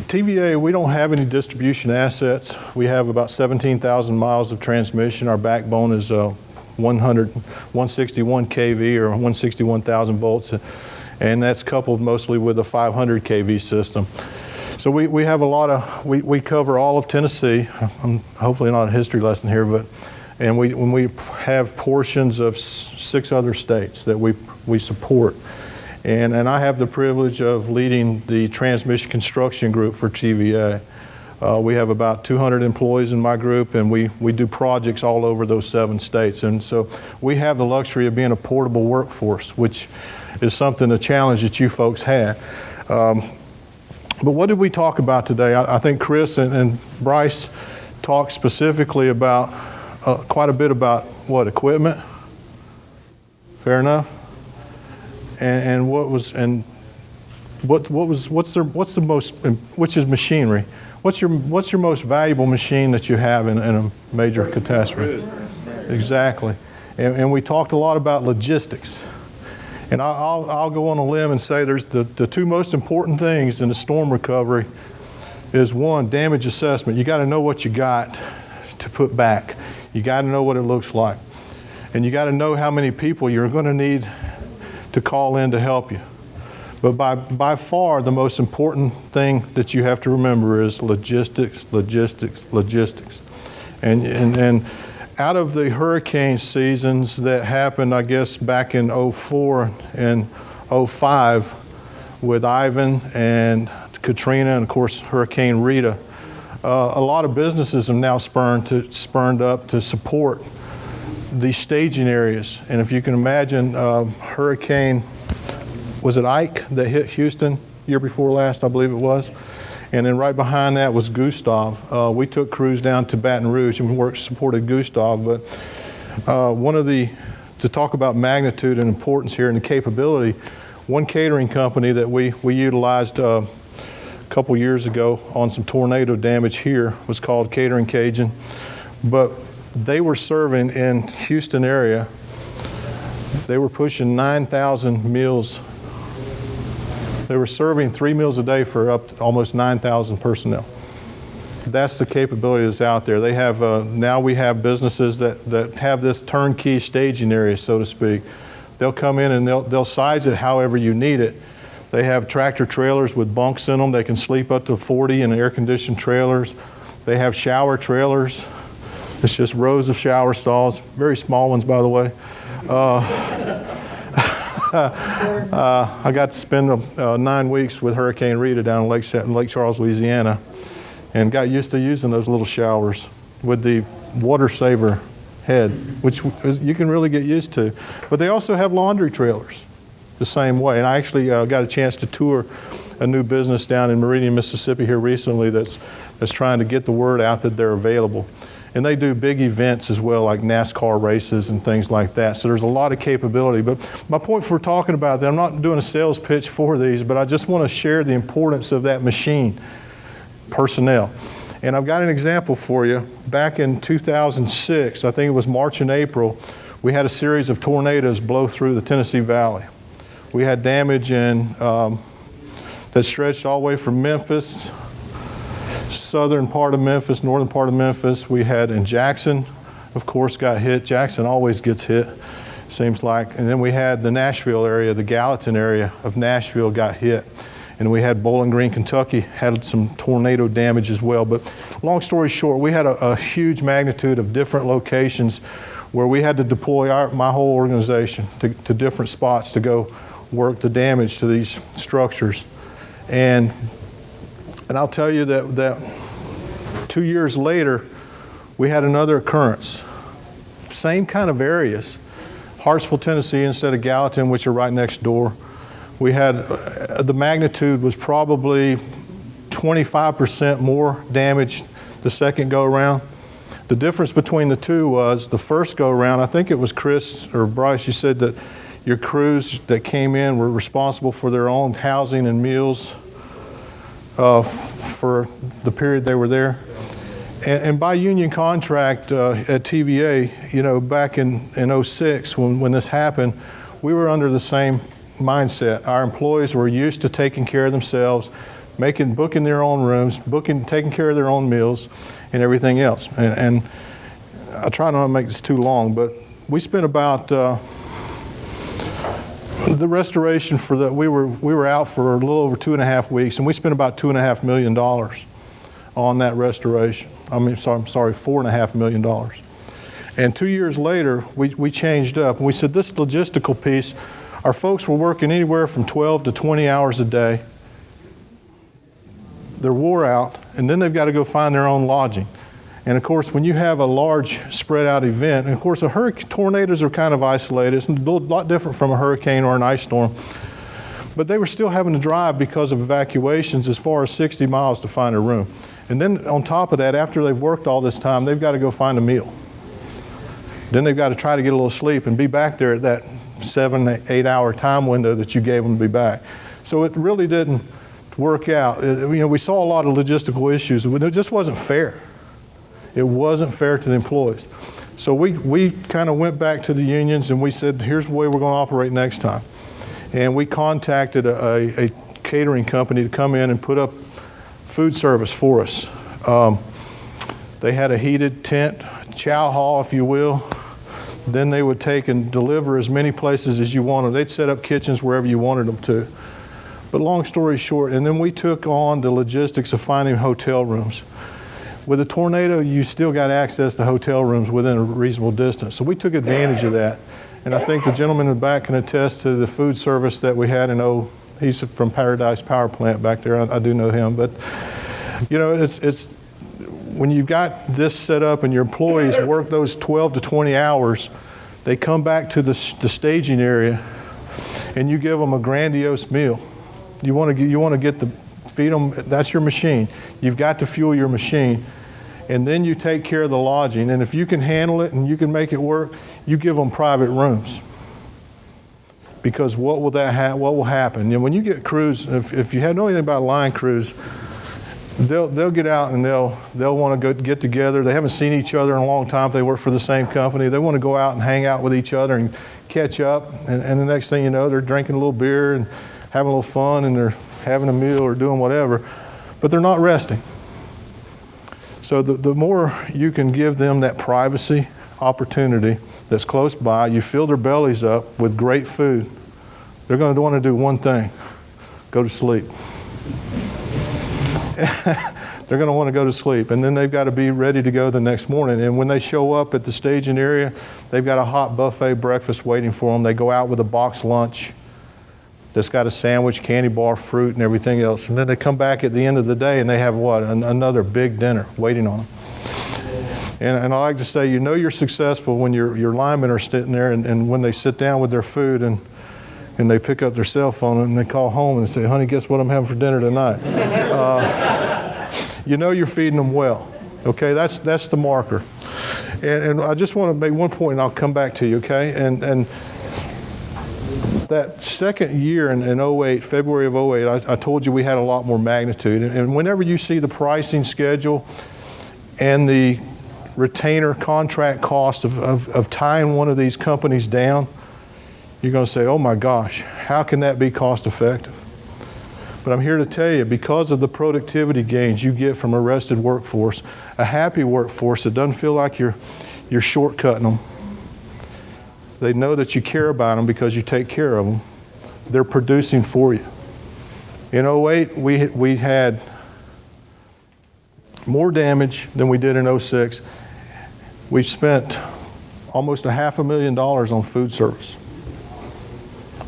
TVA, we don't have any distribution assets. We have about 17,000 miles of transmission. Our backbone is 161 kV or 161,000 volts. And that's coupled mostly with a 500 kV system. So we have a lot of, we cover all of Tennessee. Hopefully not a history lesson here, but, and we have portions of 6 other states that we support. And I have the privilege of leading the transmission construction group for TVA. We have about 200 employees in my group, and we do projects all over those 7 states. And so we have the luxury of being a portable workforce, which is something, a challenge that you folks had. But what did we talk about today? I think Chris and Bryce talked specifically about quite a bit about what, equipment? Fair enough. And what's the most, which is machinery? What's your most valuable machine that you have in a major catastrophe? Exactly. And we talked a lot about logistics. And I'll go on a limb and say there's the 2 most important things in the storm recovery is 1, damage assessment. You got to know what you got to put back. You got to know what it looks like. And you got to know how many people you're going to need to call in to help you. But by far the most important thing that you have to remember is logistics, logistics, logistics. And out of the hurricane seasons that happened, I guess, back in 04 and 05 with Ivan and Katrina and, of course, Hurricane Rita, a lot of businesses have now spurned up to support these staging areas. And if you can imagine, Hurricane, was it Ike that hit Houston year before last, I believe it was? And then right behind that was Gustav. We took crews down to Baton Rouge and supported Gustav. But to talk about magnitude and importance here and the capability, one catering company that we utilized a couple years ago on some tornado damage here was called Catering Cajun. But they were serving in Houston area, they were pushing 9,000 meals. They were serving 3 meals a day for up to almost 9,000 personnel. That's the capability that's out there. They have, now we have businesses that have this turnkey staging area, so to speak. They'll come in and they'll size it however you need it. They have tractor trailers with bunks in them. They can sleep up to 40 in air-conditioned trailers. They have shower trailers. It's just rows of shower stalls, very small ones, by the way. I got to spend 9 weeks with Hurricane Rita down in Lake Charles, Louisiana, and got used to using those little showers with the water saver head, which you can really get used to. But they also have laundry trailers the same way. And I actually got a chance to tour a new business down in Meridian, Mississippi here recently that's trying to get the word out that they're available. And they do big events as well, like NASCAR races and things like that. So there's a lot of capability. But my point for talking about that, I'm not doing a sales pitch for these, but I just want to share the importance of that machine, personnel. And I've got an example for you. Back in 2006, I think it was March and April, we had a series of tornadoes blow through the Tennessee Valley. We had damage that stretched all the way from Memphis, southern part of Memphis, northern part of Memphis. We had in Jackson, of course, got hit. Jackson always gets hit, seems like. And then we had the Nashville area, the Gallatin area of Nashville got hit. And we had Bowling Green, Kentucky, had some tornado damage as well. But long story short, we had a huge magnitude of different locations where we had to deploy my whole organization to different spots to go work the damage to these structures. And And I'll tell you that 2 years later, we had another occurrence. Same kind of areas. Hartsville, Tennessee instead of Gallatin, which are right next door. We had, the magnitude was probably 25% more damage the second go around. The difference between the two was the first go around, I think it was Chris or Bryce, you said that your crews that came in were responsible for their own housing and meals for the period they were there. And by union contract at TVA, you know, back in '06 when this happened, we were under the same mindset. Our employees were used to taking care of themselves, booking their own rooms, taking care of their own meals and everything else. And I try not to make this too long, but we spent about, the restoration for that, we were out for a little over 2.5 weeks, and we spent about $2.5 million on that restoration. I'm sorry, $4.5 million. And 2 years later, we changed up, and we said this logistical piece, our folks were working anywhere from 12 to 20 hours a day. They're wore out, and then they've got to go find their own lodging. And of course, when you have a large spread out event, and of course tornadoes are kind of isolated, it's a lot different from a hurricane or an ice storm, but they were still having to drive because of evacuations as far as 60 miles to find a room. And then on top of that, after they've worked all this time, they've got to go find a meal. Then they've got to try to get a little sleep and be back there at that 7, 8 hour time window that you gave them to be back. So it really didn't work out. You know, we saw a lot of logistical issues. It just wasn't fair. It wasn't fair to the employees. So we kind of went back to the unions and we said, here's the way we're going to operate next time. And we contacted a catering company to come in and put up food service for us. They had a heated tent, chow hall, if you will. Then they would take and deliver as many places as you wanted. They'd set up kitchens wherever you wanted them to. But long story short, and then we took on the logistics of finding hotel rooms. With a tornado, you still got access to hotel rooms within a reasonable distance. So we took advantage of that. And I think the gentleman in the back can attest to the food service that we had in he's from Paradise Power Plant back there. I do know him. But, you know, it's when you've got this set up and your employees work those 12 to 20 hours, they come back to the staging area and you give them a grandiose meal. You want to feed them, that's your machine. You've got to fuel your machine. And then you take care of the lodging. And if you can handle it and you can make it work, you give them private rooms. Because what will happen? You know, when you get crews, if you know anything about line crews, they'll get out and they'll want to get together. They haven't seen each other in a long time if they work for the same company. They want to go out and hang out with each other and catch up. And the next thing you know, they're drinking a little beer and having a little fun and they're having a meal or doing whatever, but they're not resting. So the more you can give them that privacy opportunity that's close by, you fill their bellies up with great food, they're going to want to do one thing, go to sleep. They're going to want to go to sleep, and then they've got to be ready to go the next morning. And when they show up at the staging area, they've got a hot buffet breakfast waiting for them. They go out with a box lunch that's got a sandwich, candy bar, fruit, and everything else. And then they come back at the end of the day and they have what? Another big dinner waiting on them. And I like to say, you know you're successful when your linemen are sitting there and when they sit down with their food and they pick up their cell phone and they call home and say, honey, guess what I'm having for dinner tonight? You know you're feeding them well. Okay, that's the marker. And I just want to make one point and I'll come back to you, okay? And that second year in 08, February of 08, I told you we had a lot more magnitude. And whenever you see the pricing schedule and the retainer contract cost of tying one of these companies down, you're going to say, oh my gosh, how can that be cost effective? But I'm here to tell you, because of the productivity gains you get from a rested workforce, a happy workforce that doesn't feel like you're shortcutting them, they know that you care about them because you take care of them. They're producing for you. In 08, we had more damage than we did in 06. We spent almost $500,000 on food service.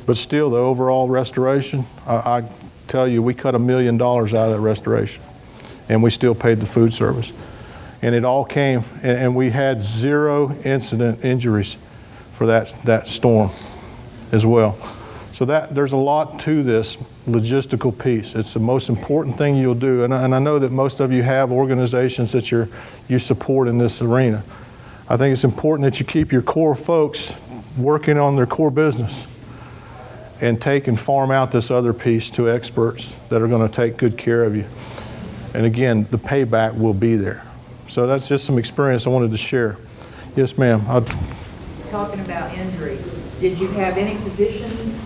But still, the overall restoration, I tell you, we cut $1 million out of that restoration. and we still paid the food service. And it all came, and we had 0 incident injuries for that storm as well. So there's a lot to this logistical piece. It's the most important thing you'll do. And I know that most of you have organizations that you support in this arena. I think it's important that you keep your core folks working on their core business and take and farm out this other piece to experts that are going to take good care of you. And again, the payback will be there. So that's just some experience I wanted to share. Yes, ma'am. Talking about injuries, did you have any physicians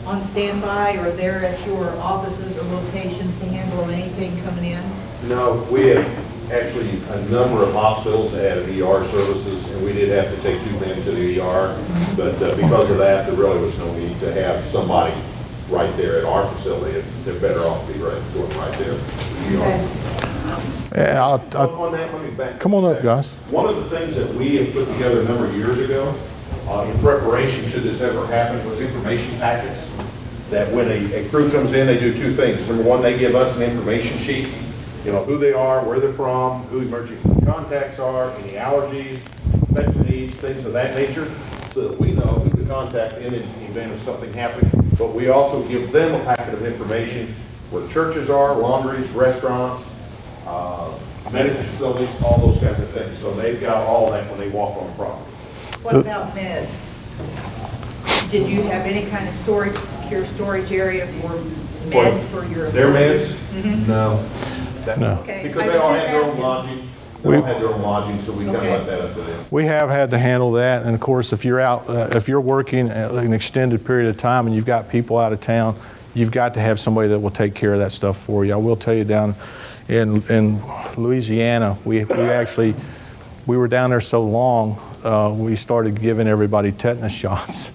on standby or there at your offices or locations to handle anything coming in? No, we have actually a number of hospitals that had ER services, and we did have to take 2 men to the ER, but because of that, there really was no need to have somebody right there at our facility. They're better off to be right there. Okay. Yeah, On that, let me back. Come on up, guys. One of the things that we have put together a number of years ago, in preparation should this ever happen, was information packets. That when a crew comes in, they do 2 things. Number 1, they give us an information sheet, who they are, where they're from, who emergency contacts are, any allergies, special needs, things of that nature, so that we know who to contact in the event of something happening. But we also give them a packet of information where churches are, laundries, restaurants, medical facilities, all those kinds of things. So they've got all that when they walk on the property. What about meds? Did you have any kind of secure storage area for meds for your? Their meds? Mm-hmm. No. No. Okay. Because they all had their own lodging. They all had their own lodging, so we kind of Okay. let that up to them. We have had to handle that, and of course, if you're out, if you're working an extended period of time and you've got people out of town, you've got to have somebody that will take care of that stuff for you. I will tell you, down in Louisiana, we were down there so long, we started giving everybody tetanus shots.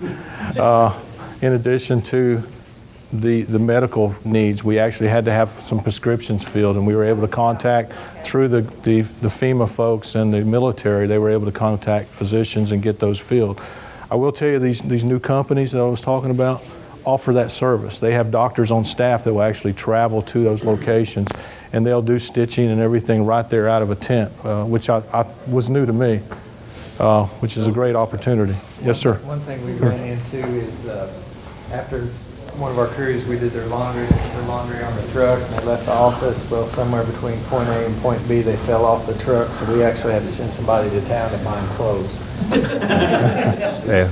In addition to the medical needs, we actually had to have some prescriptions filled, and we were able to contact through the FEMA folks and the military. They were able to contact physicians and get those filled. I will tell you, these new companies that I was talking about offer that service. They have doctors on staff that will actually travel to those locations, and they'll do stitching and everything right there out of a tent, which I was new to me, which is a great opportunity. Yes, sir. One thing we ran into is after one of our crews, we did their laundry on the truck, and they left the office. Well, somewhere between point A and point B, they fell off the truck, so we actually had to send somebody to town to find clothes. Yeah,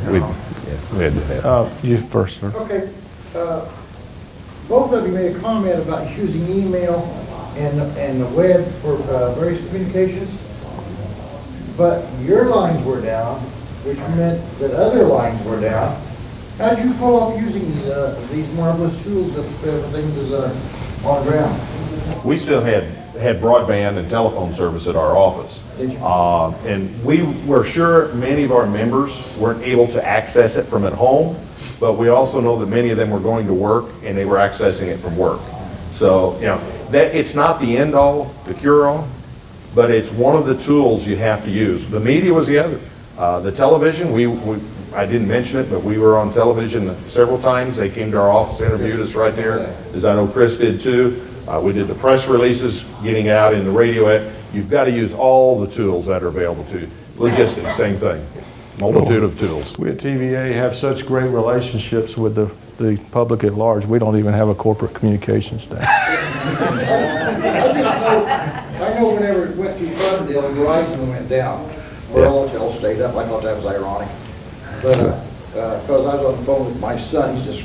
we had that. You first, sir. Okay, both of you made a comment about using email and the web for various communications, but your lines were down, which meant that other lines were down. How did you pull off using these marvelous tools if everything was on the ground? We still had broadband and telephone service at our office. Did you? And we were sure many of our members weren't able to access it from at home, but we also know that many of them were going to work and they were accessing it from work. So, that it's not the end all, the cure all, but it's one of the tools you have to use. The media was the other. The television, I didn't mention it, but we were on television several times. They came to our office, interviewed us right there, as I know Chris did too. We did the press releases, getting out in the radio ad. You've got to use all the tools that are available to you. Logistics, same thing. Multitude of tools. We at TVA have such great relationships with the public at large. We don't even have a corporate communications staff. I know whenever it went through Carbondale and Verizon went down, Alltel stayed up. I thought that was ironic. But because I was on the phone with my son, he's just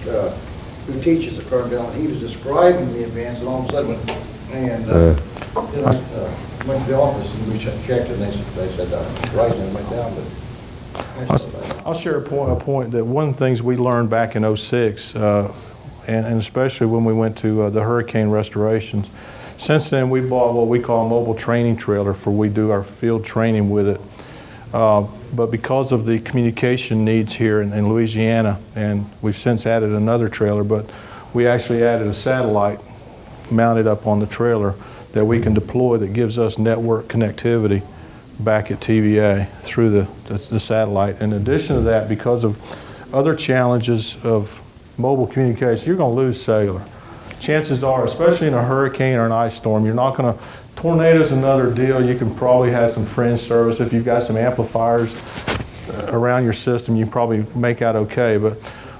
who teaches at Carbondale, and he was describing the events, and all of a sudden, then I went to the office and we checked, and they said Verizon went down, but. I'll share a point that one of the things we learned back in '06, and especially when we went to the hurricane restorations. Since then, we bought what we call a mobile training trailer for we do our field training with it. But because of the communication needs here in Louisiana, and we've since added another trailer, but we actually added a satellite mounted up on the trailer that we can deploy that gives us network connectivity back at TVA through the satellite. In addition to that, because of other challenges of mobile communication, you're going to lose cellular. Chances are, especially in a hurricane or an ice storm, you're not going to Tornado's another deal. You can probably have some fringe service. If you've got some amplifiers around your system, you probably make out okay. But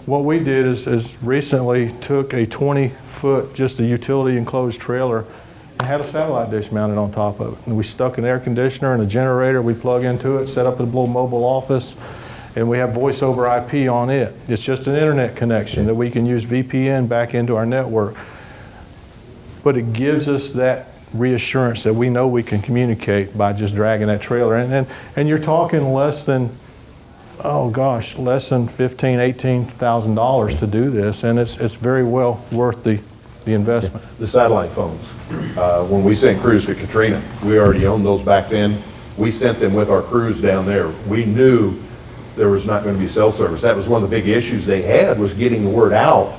what we did is recently took a 20-foot, just a utility enclosed trailer, and had a satellite dish mounted on top of it. And we stuck an air conditioner and a generator we plug into it, set up a little mobile office, and we have voice over IP on it. It's just an internet connection that we can use VPN back into our network. But it gives us that reassurance that we know we can communicate by just dragging that trailer. And you're talking less than, oh gosh, less than $15,000, $18,000 to do this, and it's very well worth the investment. The satellite phones, when we sent crews to Katrina, we already owned those back then. We sent them with our crews down there. We knew there was not going to be cell service. That was one of the big issues they had, was getting the word out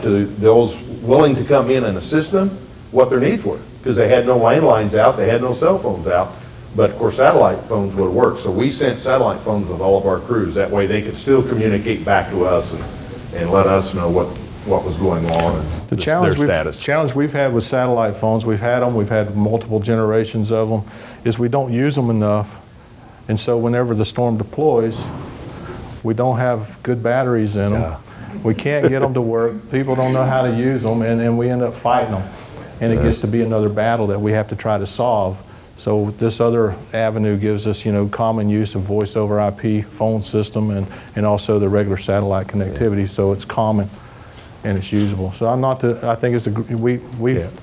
to those willing to come in and assist them what their needs were, because they had no landlines out, they had no cell phones out, but of course satellite phones would have worked. So we sent satellite phones with all of our crews. That way they could still communicate back to us and let us know what was going on and The challenge we've had with satellite phones, we've had multiple generations of them, is we don't use them enough. And so whenever the storm deploys, we don't have good batteries in them. We can't get them to work. People don't know how to use them, and we end up fighting them. And it gets to be another battle that we have to try to solve. So this other avenue gives us, common use of voice over IP phone system and also the regular satellite connectivity. So it's common and it's usable. So I think we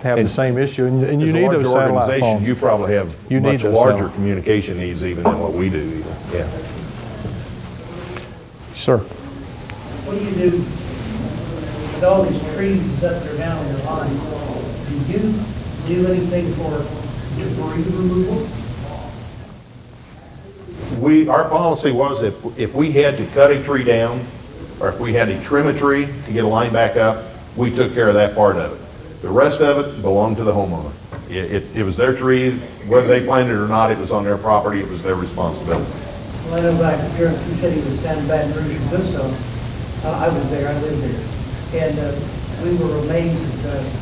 have the same issue, and you need those satellite phones. You probably have much larger communication needs even than what we do. Yeah. Sir. What do you do with all these trees and stuff that are down on your lines? Do you do anything for debris removal? Our policy was if we had to cut a tree down, or if we had to trim a tree to get a line back up, we took care of that part of it. The rest of it belonged to the homeowner. It was their tree, whether they planted it or not, it was on their property, it was their responsibility. Well, I know back here, he said he was down in Baton Rouge and Gusto. I was there, I lived there. And we were amazed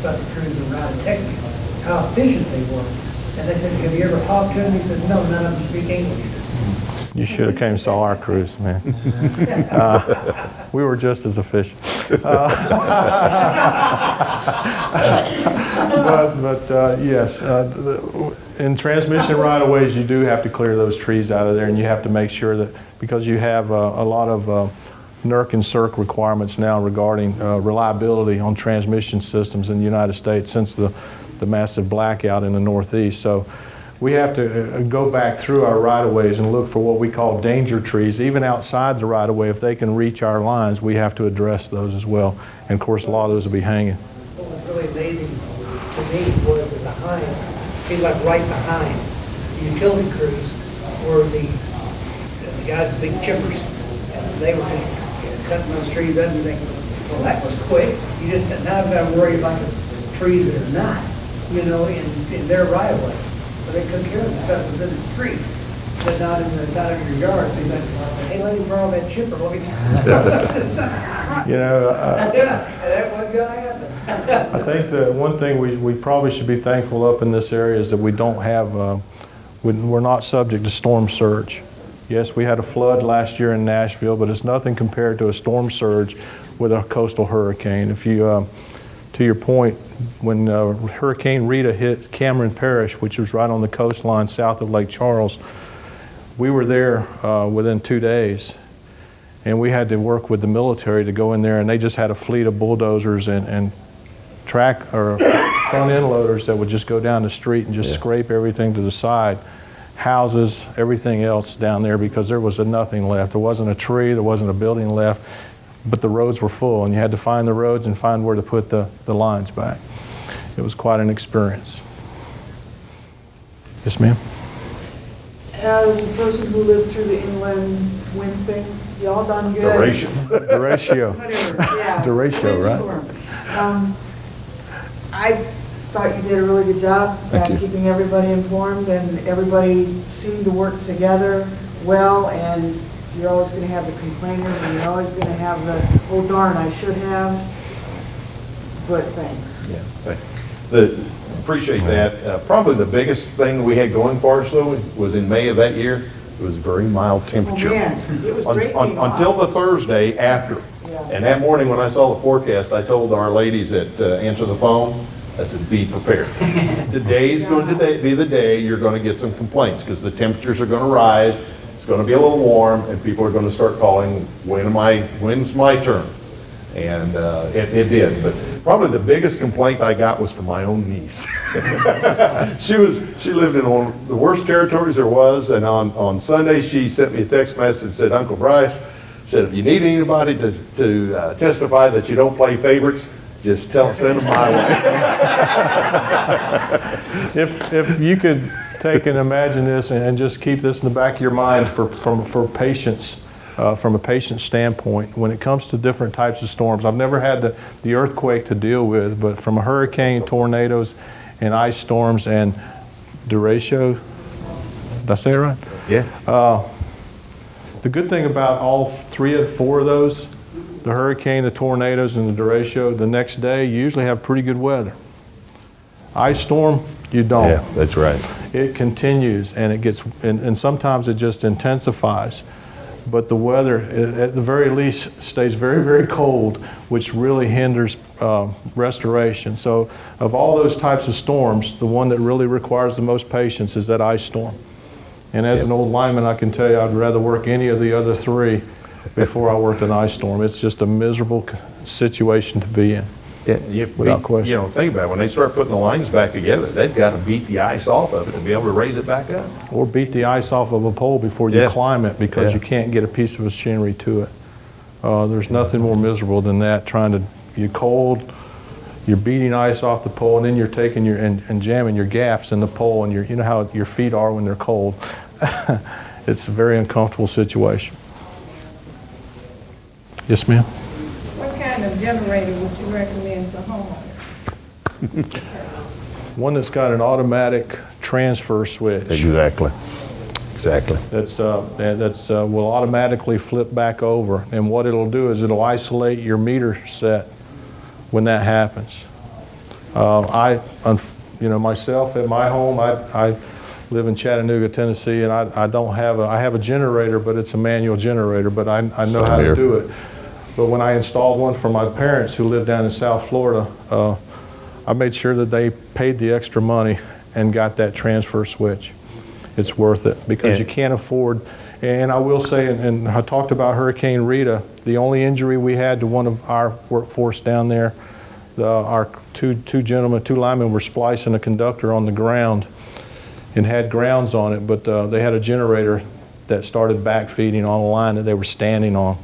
about the crews around in Texas, how efficient they were. And they said, have you ever talked to them? He said, no, none of them speak English. You should have came and saw our crews, man. We were just as efficient. Yes, in transmission right-of-ways, you do have to clear those trees out of there, and you have to make sure that, because you have a lot of NERC and CERC requirements now regarding reliability on transmission systems in the United States since the massive blackout in the Northeast. So we have to go back through our right-of-ways and look for what we call danger trees. Even outside the right-of-way, if they can reach our lines, we have to address those as well. And of course, a lot of those will be hanging. What was really amazing to me was that behind, seemed like right behind the utility crews were the guys with big chippers. And they were just cutting those trees up and thinking, well, that was quick. You just, now I've got to worry about the trees that are not, in their right-of-way. But they took care of the stuff within the street, but not in your yard. So you're like, hey, let me borrow that chipper. Let me. That wasn't gonna happen. I think the one thing we probably should be thankful up in this area is that we don't have, we're not subject to storm surge. Yes, we had a flood last year in Nashville, but it's nothing compared to a storm surge with a coastal hurricane. If you, to your point, when Hurricane Rita hit Cameron Parish, which was right on the coastline south of Lake Charles, we were there within 2 days, and we had to work with the military to go in there, and they just had a fleet of bulldozers and track or front end loaders that would just go down the street and just scrape everything to the side, houses, everything else down there, because there was nothing left. There wasn't a tree, there wasn't a building left. But the roads were full, and you had to find the roads and find where to put the lines back. It was quite an experience. Yes, ma'am? As a person who lived through the inland wind thing, y'all done good. The ratio. Yeah. The ratio, right? Storm. I thought you did a really good job at keeping everybody informed, and everybody seemed to work together well, and you're always going to have the complainers, and you're always going to have the, oh darn, I should have, but thanks. Yeah, Appreciate that. Probably the biggest thing we had going for us though was in May of that year. It was very mild temperature. Oh, man, it was great being hot. Until the Thursday after. Yeah. And that morning when I saw the forecast, I told our ladies that answer the phone, I said, be prepared. Today's going to be the day you're going to get some complaints because the temperatures are going to rise. It's going to be a little warm and people are going to start calling, when's my turn? And it did. But probably the biggest complaint I got was from my own niece. She lived in one of the worst territories there was, and on Sunday she sent me a text message and said, Uncle Bryce, said, if you need anybody to testify that you don't play favorites, just send them my way. If you could take and imagine this and just keep this in the back of your mind for patience, from a patient standpoint, when it comes to different types of storms. I've never had the earthquake to deal with, but from a hurricane, tornadoes, and ice storms and derecho, did I say it right? Yeah. The good thing about all 3 or 4 of those, the hurricane, the tornadoes, and the derecho, the next day you usually have pretty good weather. Ice storm, you don't. Yeah, that's right. It continues and it gets, and sometimes it just intensifies. But the weather, at the very least, stays very, very cold, which really hinders restoration. So of all those types of storms, the one that really requires the most patience is that ice storm. And as an old lineman, I can tell you I'd rather work any of the other 3 before I worked an ice storm. It's just a miserable situation to be in. Yeah, without question. You know, think about it. When they start putting the lines back together, they've got to beat the ice off of it to be able to raise it back up. Or beat the ice off of a pole before you climb it because you can't get a piece of machinery to it. There's nothing more miserable than that, you're cold, you're beating ice off the pole, and then you're taking and jamming your gaffs in the pole, and you know how your feet are when they're cold. It's a very uncomfortable situation. Yes, ma'am? What kind of generator would you recommend for homeowners? One that's got an automatic transfer switch. Exactly. That's will automatically flip back over, and what it'll do is it'll isolate your meter set when that happens. Myself at my home, I live in Chattanooga, Tennessee, and I have a generator, but it's a manual generator, but I know how to do it. But when I installed one for my parents who live down in South Florida, I made sure that they paid the extra money and got that transfer switch. It's worth it because you can't afford, and I will say, and I talked about Hurricane Rita, the only injury we had to one of our workforce down there, our two linemen were splicing a conductor on the ground and had grounds on it, but they had a generator that started backfeeding on a line that they were standing on.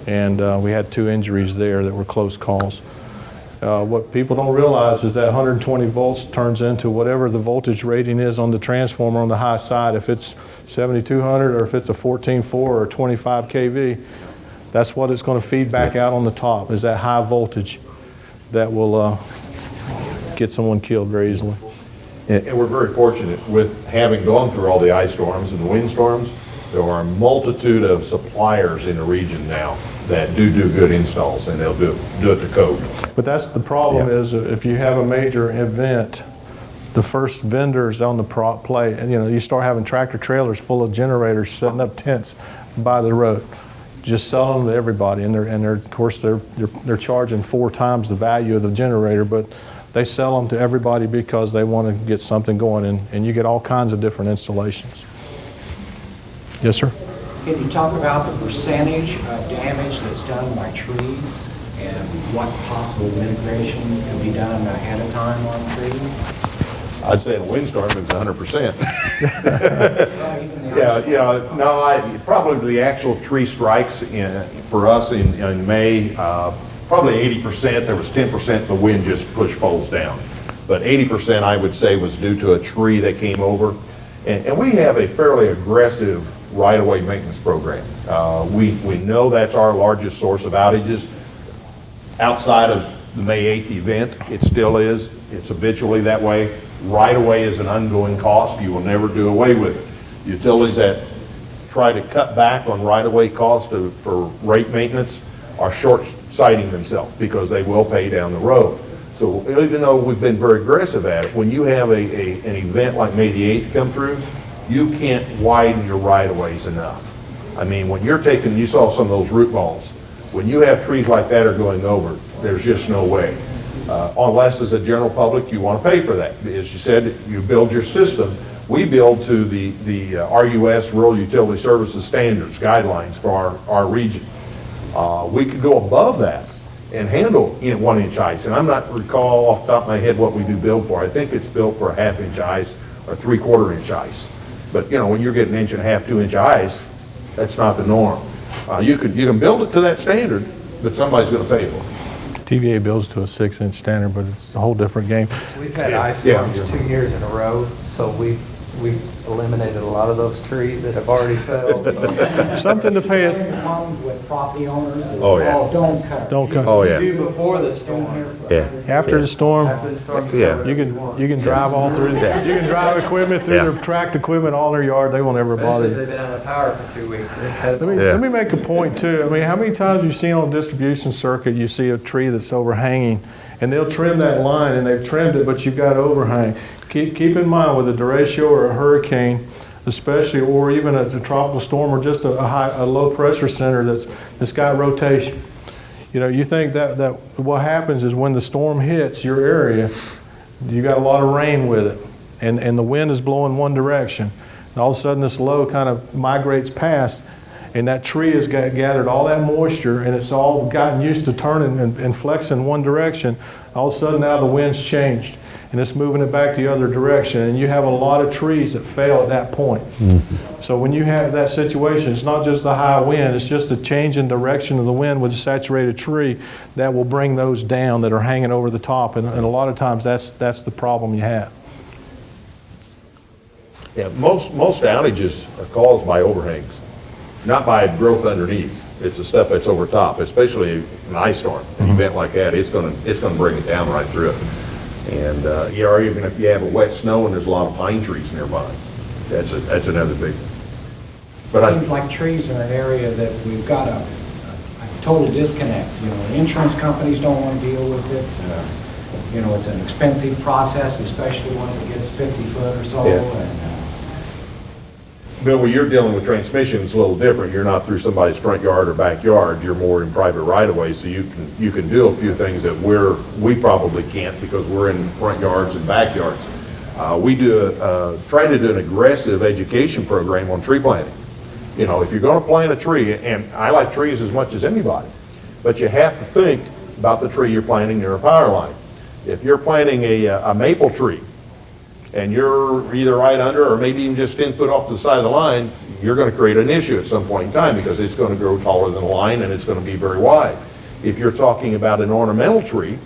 And we had 2 injuries there that were close calls. What people don't realize is that 120 volts turns into whatever the voltage rating is on the transformer on the high side. If it's 7200 or if it's a 14.4 or 25 kV, that's what it's going to feed back out on the top, is that high voltage that will get someone killed very easily. And we're very fortunate with having gone through all the ice storms and the wind storms. There are a multitude of suppliers in the region now that do good installs, and they'll do it to code. But that's the problem is if you have a major event, the first vendors on the play, and you start having tractor trailers full of generators setting up tents by the road, just selling them to everybody, and they're of course they're charging 4 times the value of the generator, but they sell them to everybody because they want to get something going, and you get all kinds of different installations. Yes, sir? Can you talk about the percentage of damage that's done by trees and what possible mitigation can be done ahead of time on trees? I'd say in a windstorm it's 100%. Probably the actual tree strikes for us in May, probably 80%. There was 10% the wind just pushed poles down. But 80% I would say was due to a tree that came over. And we have a fairly aggressive right-of-way maintenance program. We know that's our largest source of outages. Outside of the May 8th event, it still is. It's habitually that way. Right-of-way is an ongoing cost. You will never do away with it. Utilities that try to cut back on right-of-way costs for rate maintenance are short-sighting themselves because they will pay down the road. So even though we've been very aggressive at it, when you have an event like May the 8th come through, you can't widen your right-of-ways enough. I mean, when you're taking, you saw some of those root balls, when you have trees like that are going over, there's just no way. Unless as a general public, you want to pay for that. As you said, you build your system. We build to the RUS, Rural Utility Services Standards, guidelines for our region. We could go above that and handle 1 inch ice. And I'm not recall off the top of my head what we do build for. I think it's built for a 1/2 inch ice or 3/4 inch ice. But when you're getting 1.5 inch, 2 inch ice, that's not the norm. You can build it to that standard, but somebody's going to pay for it. TVA builds to a 6 inch standard, but it's a whole different game. We've had ice storms 2 years in a row, so we've eliminated a lot of those trees that have already fell. So. Something to pay it. Homes with property owners. Oh, yeah. Don't cut. Don't cut. Oh, yeah. We do before the storm. Yeah. After the storm, After the storm. Yeah. you can drive all through. You can drive equipment through their tracked equipment all in their yard. They won't ever bother Especially you. if they've been out of power for 2 weeks. Let me make a point too. I mean, how many times you see on a distribution circuit, you see a tree that's overhanging, and they'll trim that line, and they've trimmed it, but you've got overhang. Keep in mind with a derecho or a hurricane, especially, or even a tropical storm, or just a low pressure center that's got rotation. You think that what happens is when the storm hits your area, you got a lot of rain with it, and the wind is blowing one direction. And all of a sudden this low kind of migrates past, and that tree has gathered all that moisture, and it's all gotten used to turning and flexing one direction. All of a sudden now the wind's changed, and it's moving it back the other direction, and you have a lot of trees that fail at that point. So when you have that situation, it's not just the high wind, it's just a change in direction of the wind with a saturated tree that will bring those down that are hanging over the top, and a lot of times that's the problem you have. Yeah, most outages are caused by overhangs, not by growth underneath. It's the stuff that's over top, especially an ice storm. An event like that, it's going to bring it down right through it. And or even if you have a wet snow and there's a lot of pine trees nearby, that's another big. But Seems like trees are an area that we've got a total disconnect. Insurance companies don't want to deal with it. It's an expensive process, especially once it gets 50 foot or so. Yeah. And, Bill, when you're dealing with transmission, it's a little different. You're not through somebody's front yard or backyard. You're more in private right-of-way, so you can do a few things that we probably can't because we're in front yards and backyards. We try to do an aggressive education program on tree planting. If you're going to plant a tree, and I like trees as much as anybody, but you have to think about the tree you're planting near a power line. If you're planting a maple tree, and you're either right under or maybe even just 10 foot off the side of the line, you're going to create an issue at some point in time because it's going to grow taller than the line and it's going to be very wide. If you're talking about an ornamental tree,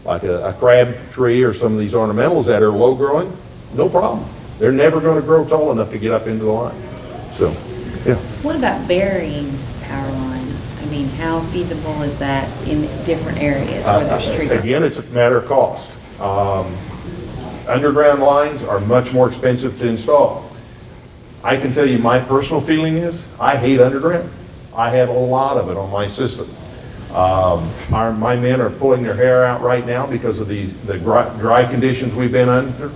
like a crab tree or some of these ornamentals that are low growing, no problem. They're never going to grow tall enough to get up into the line. So, yeah. What about burying power lines? I mean, how feasible is that in different areas where there's tree? Again, it's a matter of cost. Underground lines are much more expensive to install. I can tell you my personal feeling is I hate underground. I have a lot of it on my system. My men are pulling their hair out right now because of the dry conditions we've been under.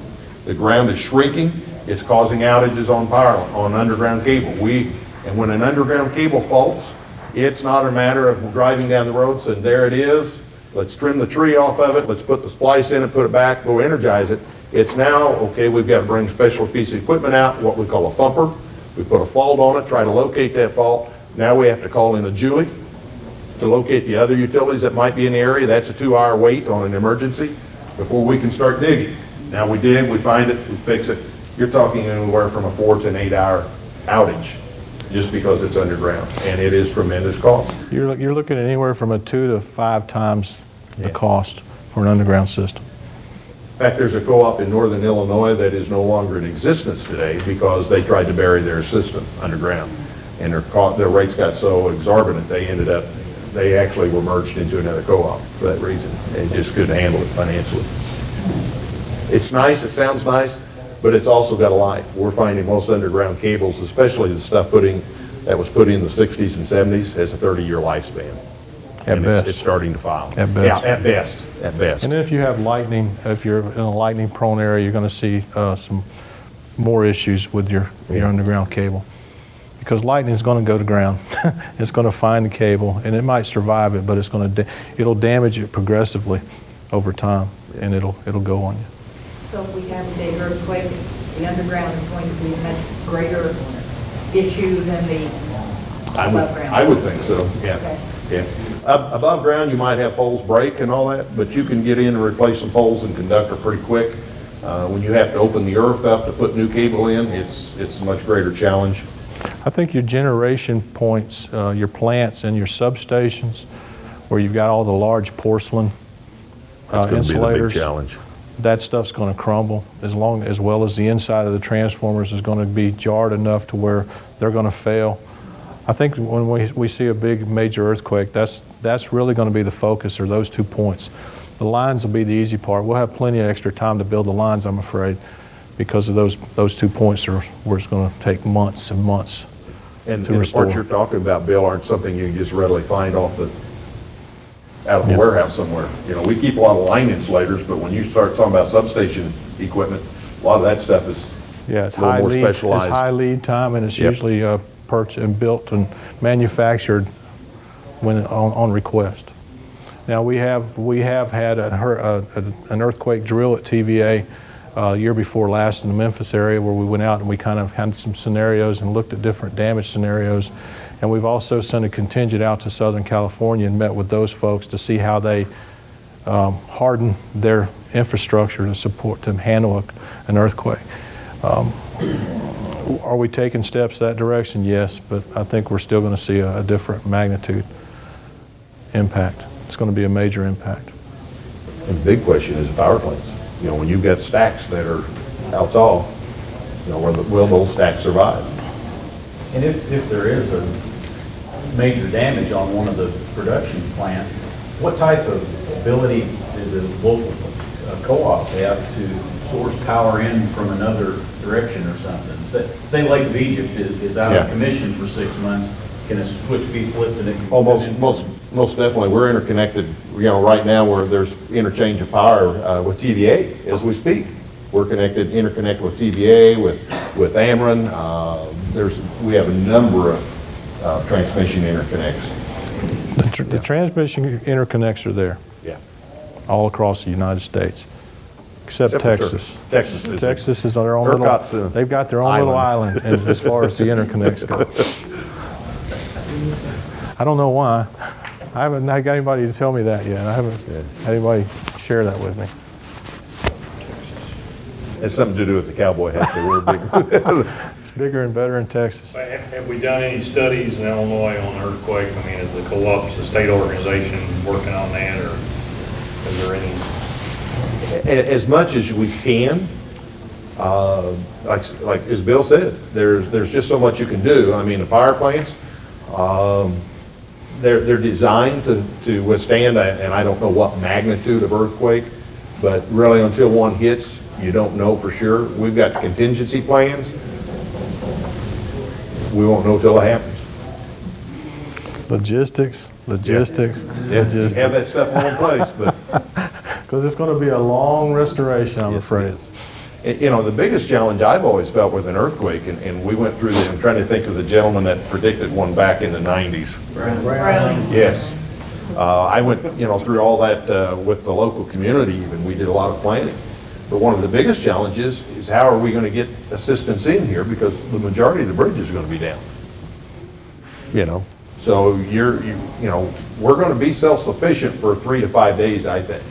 The ground is shrinking. It's causing outages on underground cable. And when an underground cable faults, it's not a matter of driving down the road saying, there it is, let's trim the tree off of it, let's put the splice in it, put it back, go energize it. It's now, okay, we've got to bring a special piece of equipment out, what we call a thumper. We put a fault on it, try to locate that fault. Now we have to call in a Julie to locate the other utilities that might be in the area. That's a 2-hour wait on an emergency before we can start digging. Now we dig, we find it, we fix it. You're talking anywhere from a 4 to an 8-hour outage just because it's underground, and it is tremendous cost. You're looking at anywhere from a 2 to 5 times the cost for an underground system. In fact, there's a co-op in northern Illinois that is no longer in existence today because they tried to bury their system underground, and their rates got so exorbitant they actually were merged into another co-op for that reason. They just couldn't handle it financially. It's nice, it sounds nice, but it's also got a life. We're finding most underground cables, especially the stuff that was put in the 60s and 70s, has a 30-year lifespan. At and best. it's starting to file. At best. Yeah, at best, at best. And then if you have lightning, if you're in a lightning prone area, you're going to see some more issues with your underground cable. Because lightning is going to go to ground. It's going to find the cable, and it might survive it, but it'll damage it progressively over time, and it'll go on you. So if we have a big earthquake, the underground is going to be a much greater issue than the above ground? I would think so, yeah. Okay. Yeah. Above ground, you might have poles break and all that, but you can get in and replace some poles and conductor pretty quick. When you have to open the earth up to put new cable in, it's a much greater challenge. I think your generation points, your plants and your substations, where you've got all the large porcelain That's going to be the big insulators, challenge. that stuff's going to crumble, as well as the inside of the transformers is going to be jarred enough to where they're going to fail. I think when we see a big major earthquake, that's really going to be the focus, or those 2 points. The lines will be the easy part. We'll have plenty of extra time to build the lines, I'm afraid, because of those 2 points are where it's going to take months and months And to the restore. parts you're talking about, Bill, aren't something you can just readily find out of a warehouse somewhere. You know, we keep a lot of line insulators, but when you start talking about substation equipment, a lot of that stuff is Yeah, a little more specialized. It's high lead time, and it's Yep. usually purchased and built and manufactured when on request. Now we have had an earthquake drill at TVA year before last in the Memphis area, where we went out and we kind of had some scenarios and looked at different damage scenarios. And we've also sent a contingent out to Southern California and met with those folks to see how they harden their infrastructure to handle an earthquake. Are we taking steps that direction? Yes, but I think we're still going to see a different magnitude impact. It's going to be a major impact. And the big question is power plants. You know, when you've got stacks that are how tall, you know, will those stacks survive? And if there is a major damage on one of the production plants, what type of ability do the local co-ops have to source power in from another direction or something? Say Lake of Egypt is out of commission for 6 months, can a switch be flipped and it can? Oh, most definitely. We're interconnected, you know, right now where there's interchange of power with TVA as we speak. We're interconnected with TVA, with Ameren. We have a number of transmission interconnects. The transmission interconnects are there. Yeah. All across the United States, except Texas. Texas is their own little. They've got their own little island as far as the interconnects go. I don't know why. I haven't got anybody to tell me that yet. I haven't had anybody share that with me. It's something to do with the cowboy hat. So we're big. It's bigger and better in Texas. Have we done any studies in Illinois on earthquake? I mean, is the co-ops, the state organization working on that, or is there any? As much as we can, like as Bill said, there's just so much you can do. I mean, the power plants, they're designed to withstand, and I don't know what magnitude of earthquake, but really until one hits, you don't know for sure. We've got contingency plans. We won't know till it happens. Logistics. Yeah, have that stuff all in place, but because it's going to be a long restoration, I'm afraid. You know, the biggest challenge I've always felt with an earthquake, and we went through this, I'm trying to think of the gentleman that predicted one back in the 90s. Browning. Yes. I went, through all that with the local community even. We did a lot of planning. But one of the biggest challenges is how are we going to get assistance in here, because the majority of the bridges are going to be down. So we're going to be self-sufficient for 3 to 5 days, I think,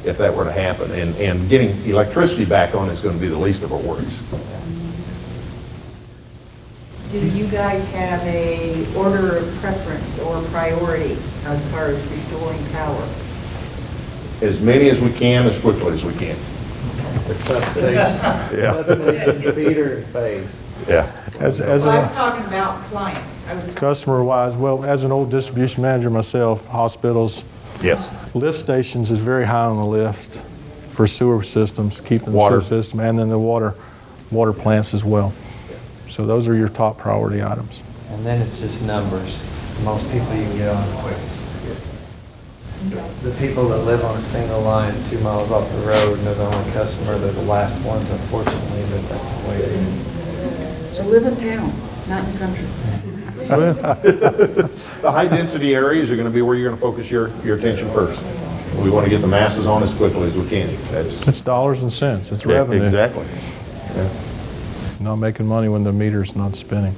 if that were to happen. And getting electricity back on is going to be the least of our worries. Do you guys have a order of preference or priority as far as restoring power? As many as we can, as quickly as we can. The substation feeder phase. Yeah. I was talking about clients. Customer-wise, well, as an old distribution manager myself, hospitals, yes, lift stations is very high on the list for sewer systems, keeping Water. the sewer system, and then the water plants as well. So those are your top priority items. And then it's just numbers. Most people you can get on the quickest. The people that live on a single line 2 miles off the road and are the only customer, they're the last ones, unfortunately, but that's the way it is. So live in town, not in the country. The high-density areas are going to be where you're going to focus your attention first. We want to get the masses on as quickly as we can. It's dollars and cents, it's revenue. Exactly. Not making money when the meter's not spinning.